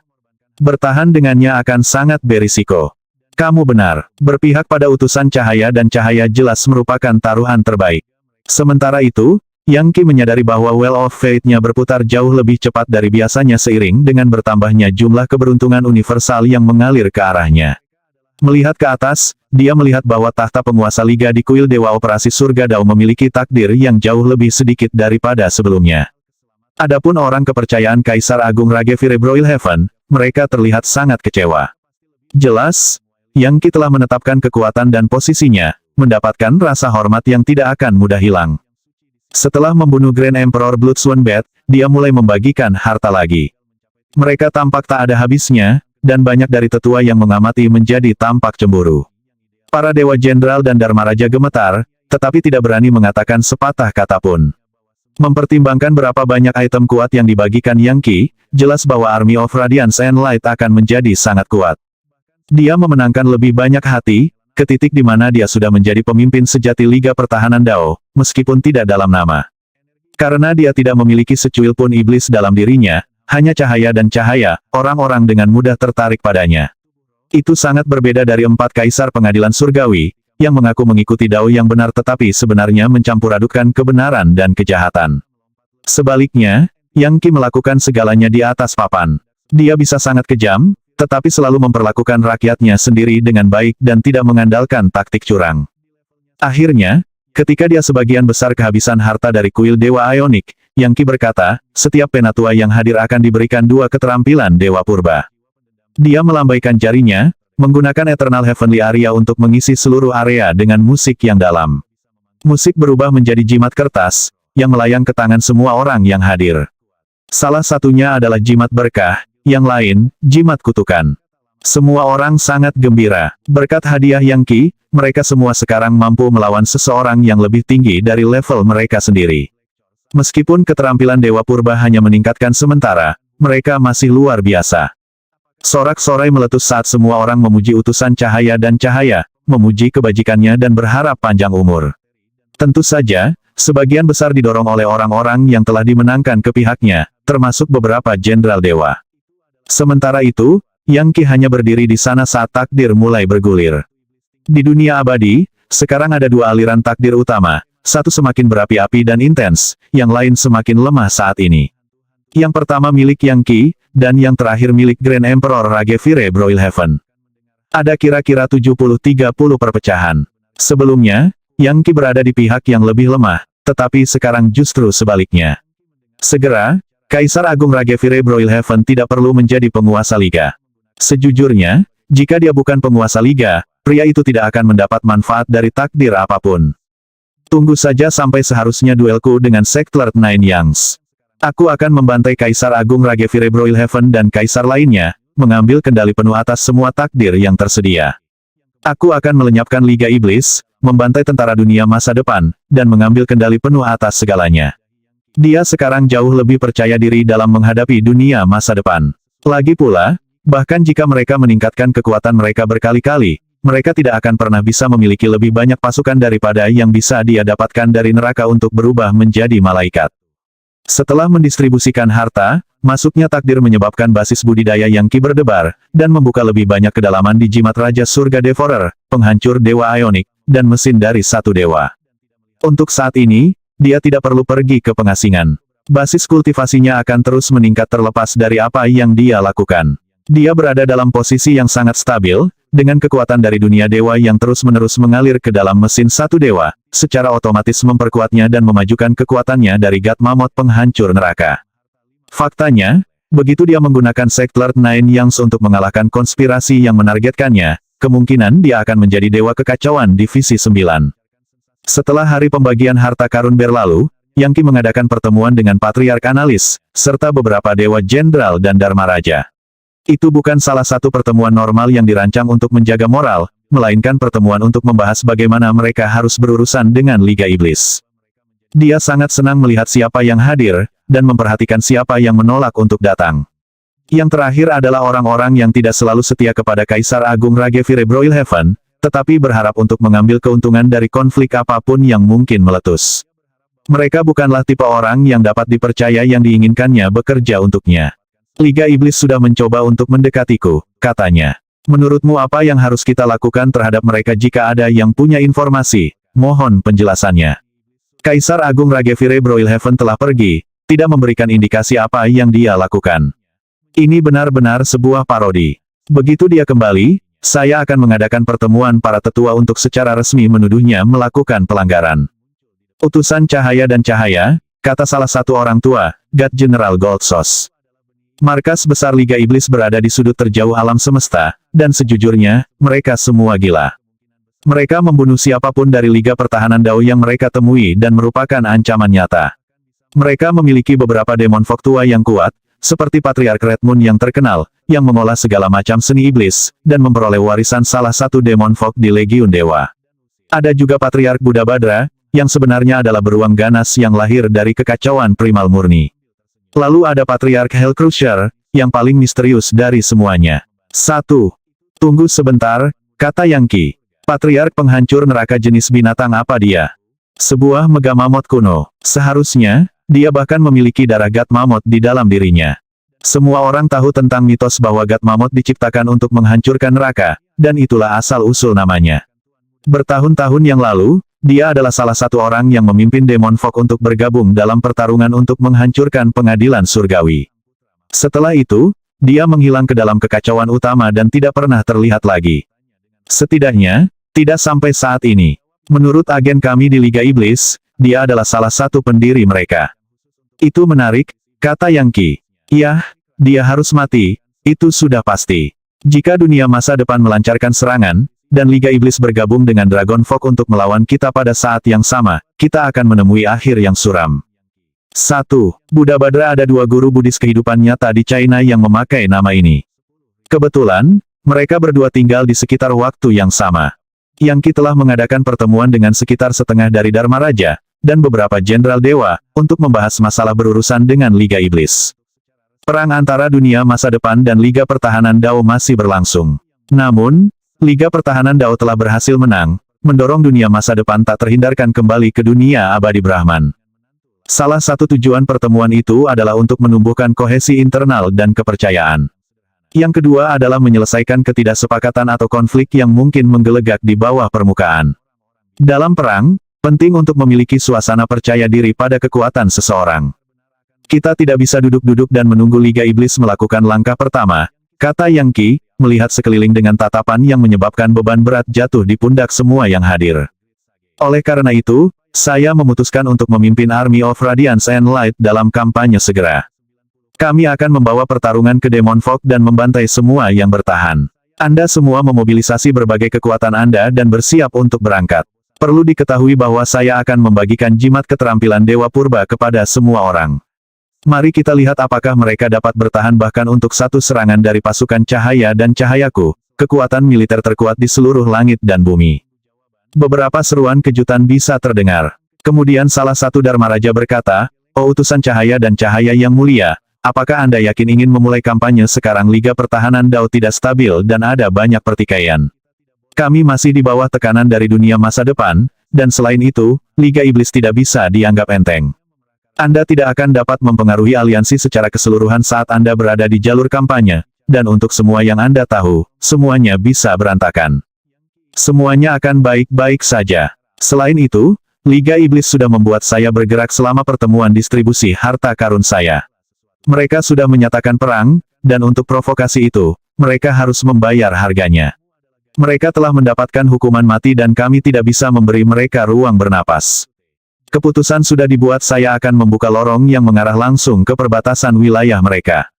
Bertahan dengannya akan sangat berisiko. Kamu benar, berpihak pada utusan cahaya dan cahaya jelas merupakan taruhan terbaik. Sementara itu, Yang Qi menyadari bahwa Well of Fate-nya berputar jauh lebih cepat dari biasanya seiring dengan bertambahnya jumlah keberuntungan universal yang mengalir ke arahnya. Melihat ke atas, dia melihat bahwa tahta penguasa Liga di kuil Dewa Operasi Surga Dao memiliki takdir yang jauh lebih sedikit daripada sebelumnya. Adapun orang kepercayaan Kaisar Agung Ragevire Broilhaven, mereka terlihat sangat kecewa. Jelas, Yang Qi telah menetapkan kekuatan dan posisinya, mendapatkan rasa hormat yang tidak akan mudah hilang. Setelah membunuh Grand Emperor Bloodsworn Bat, dia mulai membagikan harta lagi. Mereka tampak tak ada habisnya, dan banyak dari tetua yang mengamati menjadi tampak cemburu. Para Dewa Jenderal dan Dharma Raja gemetar, tetapi tidak berani mengatakan sepatah kata pun. Mempertimbangkan berapa banyak item kuat yang dibagikan Yang Qi, jelas bahwa Army of Radiance and Light akan menjadi sangat kuat. Dia memenangkan lebih banyak hati, ke titik di mana dia sudah menjadi pemimpin sejati Liga Pertahanan Dao, meskipun tidak dalam nama. Karena dia tidak memiliki secuil pun iblis dalam dirinya, hanya cahaya dan cahaya, orang-orang dengan mudah tertarik padanya. Itu sangat berbeda dari 4 kaisar pengadilan surgawi, yang mengaku mengikuti Dao yang benar tetapi sebenarnya mencampur-adukkan kebenaran dan kejahatan. Sebaliknya, Yang Qi melakukan segalanya di atas papan. Dia bisa sangat kejam, tetapi selalu memperlakukan rakyatnya sendiri dengan baik dan tidak mengandalkan taktik curang. Akhirnya, ketika dia sebagian besar kehabisan harta dari kuil Dewa Ionik, Yang Qi berkata, setiap penatua yang hadir akan diberikan 2 keterampilan Dewa Purba. Dia melambaikan jarinya, menggunakan Eternal Heavenly Area untuk mengisi seluruh area dengan musik yang dalam. Musik berubah menjadi jimat kertas, yang melayang ke tangan semua orang yang hadir. Salah satunya adalah jimat berkah, yang lain, jimat kutukan. Semua orang sangat gembira. Berkat hadiah Yang Qi, mereka semua sekarang mampu melawan seseorang yang lebih tinggi dari level mereka sendiri. Meskipun keterampilan Dewa Purba hanya meningkatkan sementara, mereka masih luar biasa. Sorak-sorai meletus saat semua orang memuji utusan cahaya dan cahaya, memuji kebajikannya dan berharap panjang umur. Tentu saja, sebagian besar didorong oleh orang-orang yang telah dimenangkan ke pihaknya, termasuk beberapa jenderal dewa. Sementara itu, Yang Qi hanya berdiri di sana saat takdir mulai bergulir. Di dunia abadi, sekarang ada 2 aliran takdir utama, satu semakin berapi-api dan intens, yang lain semakin lemah saat ini. Yang pertama milik Yang Qi, dan yang terakhir milik Grand Emperor Ragevire Broilhaven. Ada kira-kira 70-30 perpecahan. Sebelumnya, Yang Qi berada di pihak yang lebih lemah, tetapi sekarang justru sebaliknya. Segera, Kaisar Agung Ragevire Broilhaven tidak perlu menjadi penguasa liga. Sejujurnya, jika dia bukan penguasa liga, pria itu tidak akan mendapat manfaat dari takdir apapun. Tunggu saja sampai seharusnya duelku dengan Sect-Lord Nine Yangs. Aku akan membantai Kaisar Agung Ragevire Broilhaven dan Kaisar lainnya, mengambil kendali penuh atas semua takdir yang tersedia. Aku akan melenyapkan Liga Iblis, membantai tentara dunia masa depan, dan mengambil kendali penuh atas segalanya. Dia sekarang jauh lebih percaya diri dalam menghadapi dunia masa depan. Lagi pula, bahkan jika mereka meningkatkan kekuatan mereka berkali-kali, mereka tidak akan pernah bisa memiliki lebih banyak pasukan daripada yang bisa dia dapatkan dari neraka untuk berubah menjadi malaikat. Setelah mendistribusikan harta, masuknya takdir menyebabkan basis budidaya Yang Qi berdebar, dan membuka lebih banyak kedalaman di jimat Raja Surga Devourer, penghancur Dewa Ionik, dan mesin dari satu dewa. Untuk saat ini, dia tidak perlu pergi ke pengasingan. Basis kultivasinya akan terus meningkat terlepas dari apa yang dia lakukan. Dia berada dalam posisi yang sangat stabil, dengan kekuatan dari dunia dewa yang terus-menerus mengalir ke dalam mesin satu dewa, secara otomatis memperkuatnya dan memajukan kekuatannya dari God Mammoth penghancur neraka. Faktanya, begitu dia menggunakan Sect-Lord Nine Yangs untuk mengalahkan konspirasi yang menargetkannya, kemungkinan dia akan menjadi dewa kekacauan divisi 9. Setelah hari pembagian harta karun berlalu, Yang Qi mengadakan pertemuan dengan Patriark Analis, serta beberapa dewa jenderal dan Dharma Raja. Itu bukan salah satu pertemuan normal yang dirancang untuk menjaga moral, melainkan pertemuan untuk membahas bagaimana mereka harus berurusan dengan Liga Iblis. Dia sangat senang melihat siapa yang hadir, dan memperhatikan siapa yang menolak untuk datang. Yang terakhir adalah orang-orang yang tidak selalu setia kepada Kaisar Agung Ragevire Broilhaven, tetapi berharap untuk mengambil keuntungan dari konflik apapun yang mungkin meletus. Mereka bukanlah tipe orang yang dapat dipercaya yang diinginkannya bekerja untuknya. Liga Iblis sudah mencoba untuk mendekatiku, katanya. Menurutmu apa yang harus kita lakukan terhadap mereka jika ada yang punya informasi? Mohon penjelasannya. Kaisar Agung Ragevire Broilhaven telah pergi, tidak memberikan indikasi apa yang dia lakukan. Ini benar-benar sebuah parodi. Begitu dia kembali, saya akan mengadakan pertemuan para tetua untuk secara resmi menuduhnya melakukan pelanggaran. Utusan cahaya dan cahaya, kata salah satu orang tua, God General Goldsos. Markas besar Liga Iblis berada di sudut terjauh alam semesta, dan sejujurnya, mereka semua gila. Mereka membunuh siapapun dari Liga Pertahanan Dao yang mereka temui dan merupakan ancaman nyata. Mereka memiliki beberapa demon fog tua yang kuat, seperti Patriark Red Moon yang terkenal, yang mengolah segala macam seni iblis, dan memperoleh warisan salah satu demon fog di Legiun Dewa. Ada juga Patriark Buddha Badra, yang sebenarnya adalah beruang ganas yang lahir dari kekacauan primal murni. Lalu ada Patriark Hellcrusher, yang paling misterius dari semuanya. 1. Tunggu sebentar, kata Yangki. Patriark penghancur neraka jenis binatang apa dia? Sebuah megamamot kuno. Seharusnya, dia bahkan memiliki darah God Mammoth di dalam dirinya. Semua orang tahu tentang mitos bahwa God Mammoth diciptakan untuk menghancurkan neraka, dan itulah asal-usul namanya. Bertahun-tahun yang lalu, dia adalah salah satu orang yang memimpin Demon Folk untuk bergabung dalam pertarungan untuk menghancurkan pengadilan surgawi. Setelah itu, dia menghilang ke dalam kekacauan utama dan tidak pernah terlihat lagi. Setidaknya, tidak sampai saat ini. Menurut agen kami di Liga Iblis, dia adalah salah satu pendiri mereka. Itu menarik, kata Yangki. Iya, dia harus mati, itu sudah pasti. Jika dunia masa depan melancarkan serangan, dan Liga Iblis bergabung dengan Dragon Folk untuk melawan kita pada saat yang sama, kita akan menemui akhir yang suram. 1. Buddha Badra ada 2 guru Buddhis kehidupan nyata di China yang memakai nama ini. Kebetulan, mereka berdua tinggal di sekitar waktu yang sama. Yangki telah mengadakan pertemuan dengan sekitar setengah dari Dharma Raja, dan beberapa jenderal dewa, untuk membahas masalah berurusan dengan Liga Iblis. Perang antara dunia masa depan dan Liga Pertahanan Dao masih berlangsung. Namun, Liga Pertahanan Dao telah berhasil menang, mendorong dunia masa depan tak terhindarkan kembali ke dunia abadi Brahman. Salah satu tujuan pertemuan itu adalah untuk menumbuhkan kohesi internal dan kepercayaan. Yang kedua adalah menyelesaikan ketidaksepakatan atau konflik yang mungkin menggelegak di bawah permukaan. Dalam perang, penting untuk memiliki suasana percaya diri pada kekuatan seseorang. Kita tidak bisa duduk-duduk dan menunggu Liga Iblis melakukan langkah pertama, kata Yangki, melihat sekeliling dengan tatapan yang menyebabkan beban berat jatuh di pundak semua yang hadir. Oleh karena itu, saya memutuskan untuk memimpin Army of Radiance and Light dalam kampanye segera. Kami akan membawa pertarungan ke Demon Folk dan membantai semua yang bertahan. Anda semua memobilisasi berbagai kekuatan Anda dan bersiap untuk berangkat. Perlu diketahui bahwa saya akan membagikan jimat keterampilan Dewa Purba kepada semua orang. Mari kita lihat apakah mereka dapat bertahan bahkan untuk satu serangan dari pasukan cahaya dan cahayaku, kekuatan militer terkuat di seluruh langit dan bumi. Beberapa seruan kejutan bisa terdengar. Kemudian salah satu Dharma Raja berkata, "Oh utusan cahaya dan cahaya yang mulia, apakah Anda yakin ingin memulai kampanye sekarang? Liga Pertahanan Dao tidak stabil dan ada banyak pertikaian. Kami masih di bawah tekanan dari dunia masa depan, dan selain itu, Liga Iblis tidak bisa dianggap enteng. Anda tidak akan dapat mempengaruhi aliansi secara keseluruhan saat Anda berada di jalur kampanye, dan untuk semua yang Anda tahu, semuanya bisa berantakan. Semuanya akan baik-baik saja. Selain itu, Liga Iblis sudah membuat saya bergerak selama pertemuan distribusi harta karun saya. Mereka sudah menyatakan perang, dan untuk provokasi itu, mereka harus membayar harganya. Mereka telah mendapatkan hukuman mati dan kami tidak bisa memberi mereka ruang bernapas. Keputusan sudah dibuat, saya akan membuka lorong yang mengarah langsung ke perbatasan wilayah mereka.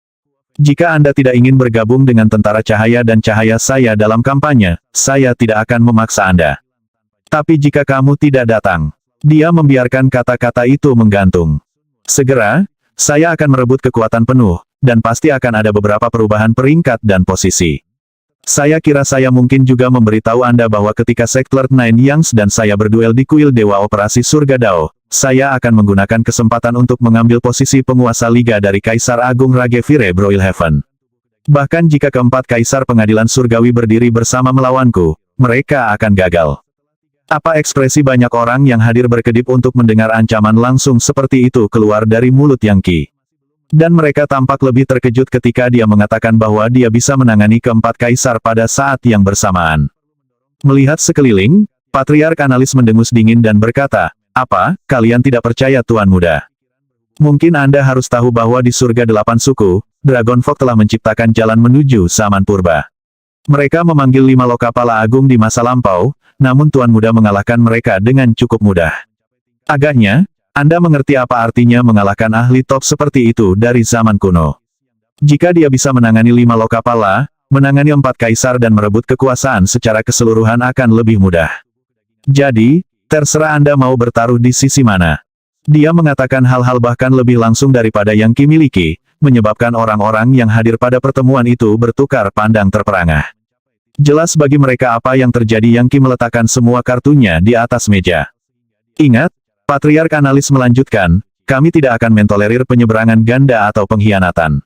Jika Anda tidak ingin bergabung dengan tentara cahaya dan cahaya saya dalam kampanye, saya tidak akan memaksa Anda. Tapi jika kamu tidak datang, dia membiarkan kata-kata itu menggantung. Segera, saya akan merebut kekuatan penuh, dan pasti akan ada beberapa perubahan peringkat dan posisi. Saya kira saya mungkin juga memberitahu Anda bahwa ketika Sektler Nine Yangs dan saya berduel di kuil Dewa Operasi Surga Dao, saya akan menggunakan kesempatan untuk mengambil posisi penguasa liga dari Kaisar Agung Ragevire Broilhaven. Bahkan jika keempat Kaisar Pengadilan Surgawi berdiri bersama melawanku, mereka akan gagal. Apa ekspresi banyak orang yang hadir berkedip untuk mendengar ancaman langsung seperti itu keluar dari mulut Yangki. Dan mereka tampak lebih terkejut ketika dia mengatakan bahwa dia bisa menangani keempat kaisar pada saat yang bersamaan. Melihat sekeliling, Patriark Analis mendengus dingin dan berkata, "Apa, kalian tidak percaya Tuan Muda? Mungkin Anda harus tahu bahwa di surga 8 suku, Dragon Folk telah menciptakan jalan menuju zaman purba. Mereka memanggil 5 Lokapala Agung di masa lampau, namun Tuan Muda mengalahkan mereka dengan cukup mudah. Agaknya, Anda mengerti apa artinya mengalahkan ahli top seperti itu dari zaman kuno. Jika dia bisa menangani 5 Lokapala, menangani 4 kaisar dan merebut kekuasaan secara keseluruhan akan lebih mudah. Jadi, terserah Anda mau bertaruh di sisi mana." Dia mengatakan hal-hal bahkan lebih langsung daripada yang Ki miliki, menyebabkan orang-orang yang hadir pada pertemuan itu bertukar pandang terperangah. Jelas bagi mereka apa yang terjadi. Yang Ki meletakkan semua kartunya di atas meja. Ingat, Patriark Analis melanjutkan, kami tidak akan mentolerir penyeberangan ganda atau pengkhianatan.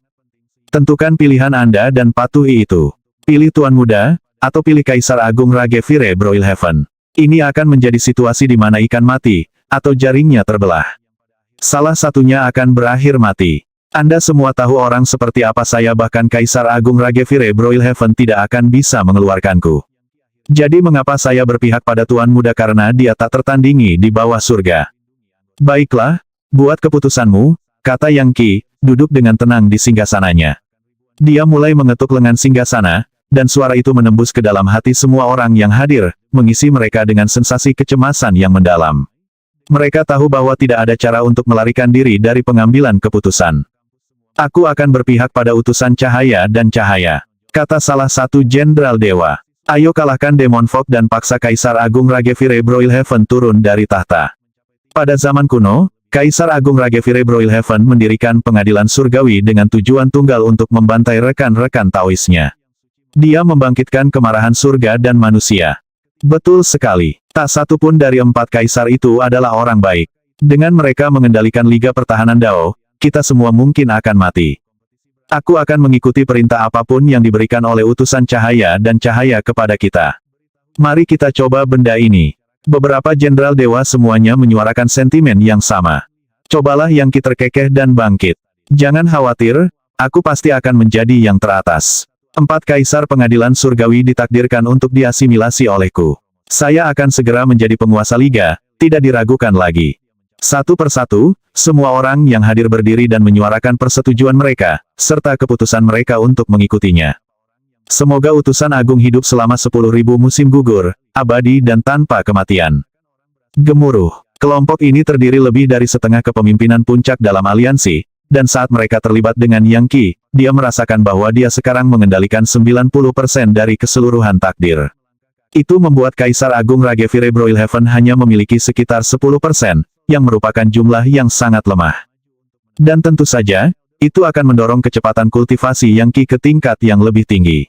Tentukan pilihan Anda dan patuhi itu. Pilih Tuan Muda, atau pilih Kaisar Agung Ragevire Broilhaven. Ini akan menjadi situasi di mana ikan mati, atau jaringnya terbelah. Salah satunya akan berakhir mati. Anda semua tahu orang seperti apa saya, bahkan Kaisar Agung Ragevire Broilhaven tidak akan bisa mengeluarkanku. Jadi mengapa saya berpihak pada Tuan Muda? Karena dia tak tertandingi di bawah surga. Baiklah, buat keputusanmu, kata Yang Qi, duduk dengan tenang di singgasananya. Dia mulai mengetuk lengan singgasana, dan suara itu menembus ke dalam hati semua orang yang hadir, mengisi mereka dengan sensasi kecemasan yang mendalam. Mereka tahu bahwa tidak ada cara untuk melarikan diri dari pengambilan keputusan. Aku akan berpihak pada utusan cahaya dan cahaya, kata salah satu jenderal dewa. Ayo kalahkan Demon Fog dan paksa Kaisar Agung Ragevire Broilhaven turun dari tahta. Pada zaman kuno, Kaisar Agung Ragevire Broilhaven mendirikan pengadilan surgawi dengan tujuan tunggal untuk membantai rekan-rekan Taoisnya. Dia membangkitkan kemarahan surga dan manusia. Betul sekali, tak satu pun dari 4 kaisar itu adalah orang baik. Dengan mereka mengendalikan Liga Pertahanan Dao, kita semua mungkin akan mati. Aku akan mengikuti perintah apapun yang diberikan oleh utusan cahaya dan cahaya kepada kita. Mari kita coba benda ini. Beberapa jenderal dewa semuanya menyuarakan sentimen yang sama. Cobalah Yang Qi terkekeh dan bangkit. Jangan khawatir, aku pasti akan menjadi yang teratas. 4 kaisar pengadilan surgawi ditakdirkan untuk diasimilasi olehku. Saya akan segera menjadi penguasa liga, tidak diragukan lagi. Satu persatu, semua orang yang hadir berdiri dan menyuarakan persetujuan mereka, serta keputusan mereka untuk mengikutinya. Semoga utusan agung hidup selama 10.000 musim gugur, abadi dan tanpa kematian. Gemuruh. Kelompok ini terdiri lebih dari setengah kepemimpinan puncak dalam aliansi, dan saat mereka terlibat dengan Yang Qi, dia merasakan bahwa dia sekarang mengendalikan 90% dari keseluruhan takdir. Itu membuat Kaisar Agung Ragevire Broilhaven hanya memiliki sekitar 10%, yang merupakan jumlah yang sangat lemah. Dan tentu saja, itu akan mendorong kecepatan kultivasi Yang Qi ke tingkat yang lebih tinggi.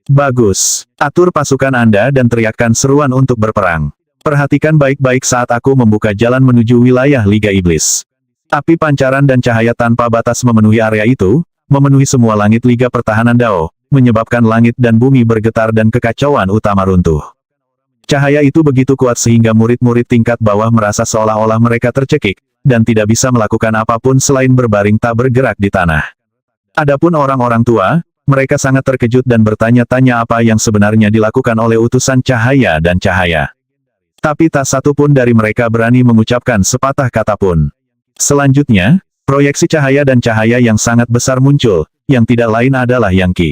Bagus. Atur pasukan Anda dan teriakkan seruan untuk berperang. Perhatikan baik-baik saat aku membuka jalan menuju wilayah Liga Iblis. Api pancaran dan cahaya tanpa batas memenuhi area itu, memenuhi semua langit Liga Pertahanan Dao, menyebabkan langit dan bumi bergetar dan kekacauan utama runtuh. Cahaya itu begitu kuat sehingga murid-murid tingkat bawah merasa seolah-olah mereka tercekik, dan tidak bisa melakukan apapun selain berbaring tak bergerak di tanah. Adapun orang-orang tua, mereka sangat terkejut dan bertanya-tanya apa yang sebenarnya dilakukan oleh utusan cahaya dan cahaya. Tapi tak satu pun dari mereka berani mengucapkan sepatah kata pun. Selanjutnya, proyeksi cahaya dan cahaya yang sangat besar muncul, yang tidak lain adalah Yang Qi.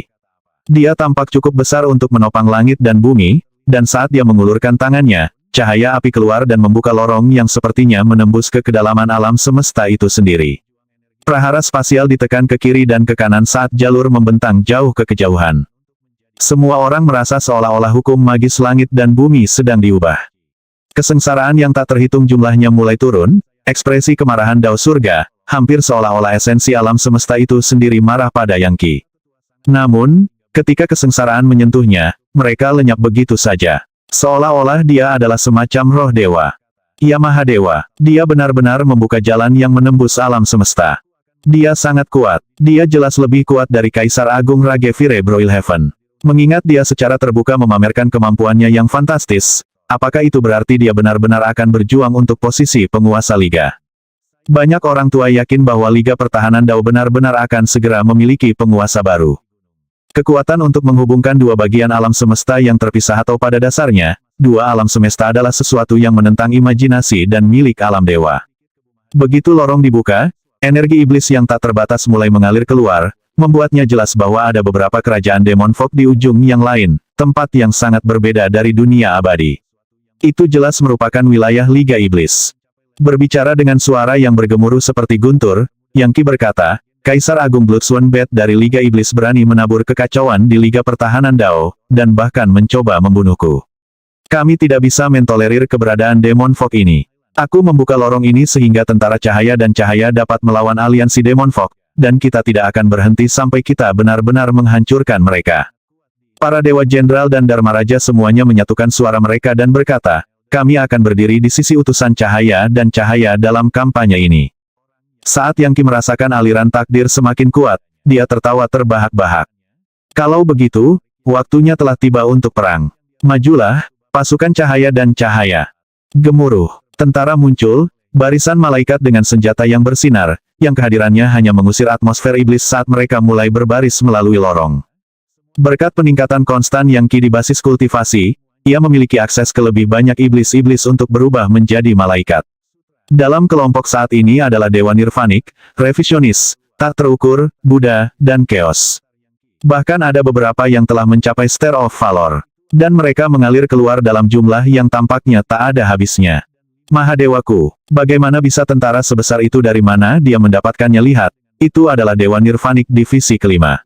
Dia tampak cukup besar untuk menopang langit dan bumi, dan saat dia mengulurkan tangannya, cahaya api keluar dan membuka lorong yang sepertinya menembus ke kedalaman alam semesta itu sendiri. Prahara spasial ditekan ke kiri dan ke kanan saat jalur membentang jauh ke kejauhan. Semua orang merasa seolah-olah hukum magis langit dan bumi sedang diubah. Kesengsaraan yang tak terhitung jumlahnya mulai turun, ekspresi kemarahan Dao surga, hampir seolah-olah esensi alam semesta itu sendiri marah pada Yang Qi. Namun, ketika kesengsaraan menyentuhnya, mereka lenyap begitu saja. Seolah-olah dia adalah semacam roh dewa. Ia Mahadewa. Dia benar-benar membuka jalan yang menembus alam semesta. Dia sangat kuat. Dia jelas lebih kuat dari Kaisar Agung Ragevire Broilhaven. Mengingat dia secara terbuka memamerkan kemampuannya yang fantastis, apakah itu berarti dia benar-benar akan berjuang untuk posisi penguasa liga? Banyak orang tua yakin bahwa Liga Pertahanan Dao benar-benar akan segera memiliki penguasa baru. Kekuatan untuk menghubungkan dua bagian alam semesta yang terpisah atau pada dasarnya, dua alam semesta adalah sesuatu yang menentang imajinasi dan milik alam dewa. Begitu lorong dibuka, energi iblis yang tak terbatas mulai mengalir keluar, membuatnya jelas bahwa ada beberapa kerajaan Demon Fog di ujung yang lain, tempat yang sangat berbeda dari dunia abadi. Itu jelas merupakan wilayah Liga Iblis. Berbicara dengan suara yang bergemuruh seperti guntur, Yang Qi berkata, Kaisar Agung Bloodsworn Bat dari Liga Iblis berani menabur kekacauan di Liga Pertahanan Dao, dan bahkan mencoba membunuhku. Kami tidak bisa mentolerir keberadaan Demon Fog ini. Aku membuka lorong ini sehingga tentara cahaya dan cahaya dapat melawan aliansi Demon Fog, dan kita tidak akan berhenti sampai kita benar-benar menghancurkan mereka. Para Dewa Jenderal dan Dharma Raja semuanya menyatukan suara mereka dan berkata, kami akan berdiri di sisi utusan cahaya dan cahaya dalam kampanye ini. Saat Yang Qi merasakan aliran takdir semakin kuat, dia tertawa terbahak-bahak. Kalau begitu, waktunya telah tiba untuk perang. Majulah, pasukan cahaya dan cahaya. Gemuruh, tentara muncul, barisan malaikat dengan senjata yang bersinar, yang kehadirannya hanya mengusir atmosfer iblis saat mereka mulai berbaris melalui lorong. Berkat peningkatan konstan Yang Qi di basis kultivasi, ia memiliki akses ke lebih banyak iblis-iblis untuk berubah menjadi malaikat. Dalam kelompok saat ini adalah Dewa Nirvanik, Revisionis, Tak Terukur, Buddha, dan Chaos. Bahkan ada beberapa yang telah mencapai Star of Valor. Dan mereka mengalir keluar dalam jumlah yang tampaknya tak ada habisnya. Mahadewaku, bagaimana bisa tentara sebesar itu dari mana dia mendapatkannya? Lihat, itu adalah Dewa Nirvanik divisi kelima.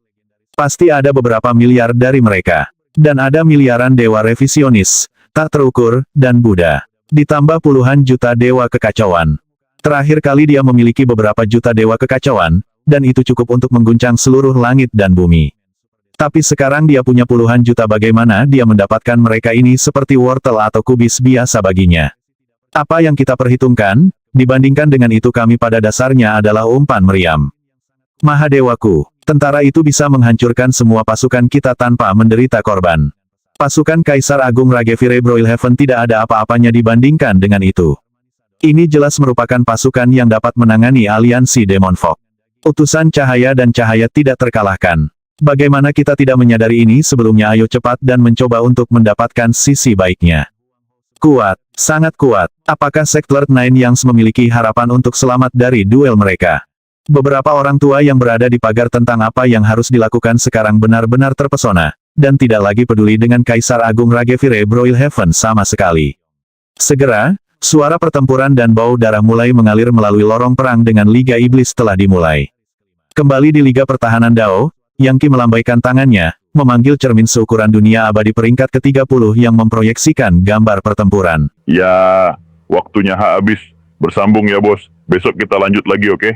Pasti ada beberapa miliar dari mereka. Dan ada miliaran Dewa Revisionis, Tak Terukur, dan Buddha. Ditambah puluhan juta Dewa Kekacauan. Terakhir kali dia memiliki beberapa juta Dewa Kekacauan, dan itu cukup untuk mengguncang seluruh langit dan bumi. Tapi sekarang dia punya puluhan juta. Bagaimana dia mendapatkan mereka? Ini seperti wortel atau kubis biasa baginya. Apa yang kita perhitungkan, dibandingkan dengan itu kami pada dasarnya adalah umpan meriam. Mahadewaku, tentara itu bisa menghancurkan semua pasukan kita tanpa menderita korban. Pasukan Kaisar Agung Ragevire Broilhaven tidak ada apa-apanya dibandingkan dengan itu. Ini jelas merupakan pasukan yang dapat menangani aliansi Demon Fog. Utusan cahaya dan cahaya tidak terkalahkan. Bagaimana kita tidak menyadari ini sebelumnya? Ayo cepat dan mencoba untuk mendapatkan sisi baiknya. Kuat, sangat kuat. Apakah Sektlord Nine Yangs memiliki harapan untuk selamat dari duel mereka? Beberapa orang tua yang berada di pagar tentang apa yang harus dilakukan sekarang benar-benar terpesona, dan tidak lagi peduli dengan Kaisar Agung Ragevire Broilhaven sama sekali. Segera, suara pertempuran dan bau darah mulai mengalir melalui lorong perang dengan Liga Iblis telah dimulai. Kembali di Liga Pertahanan Dao, Yang Qi melambaikan tangannya, memanggil cermin seukuran dunia abadi peringkat ke-30 yang memproyeksikan gambar pertempuran. Ya, waktunya habis. Bersambung ya bos. Besok kita lanjut lagi, oke?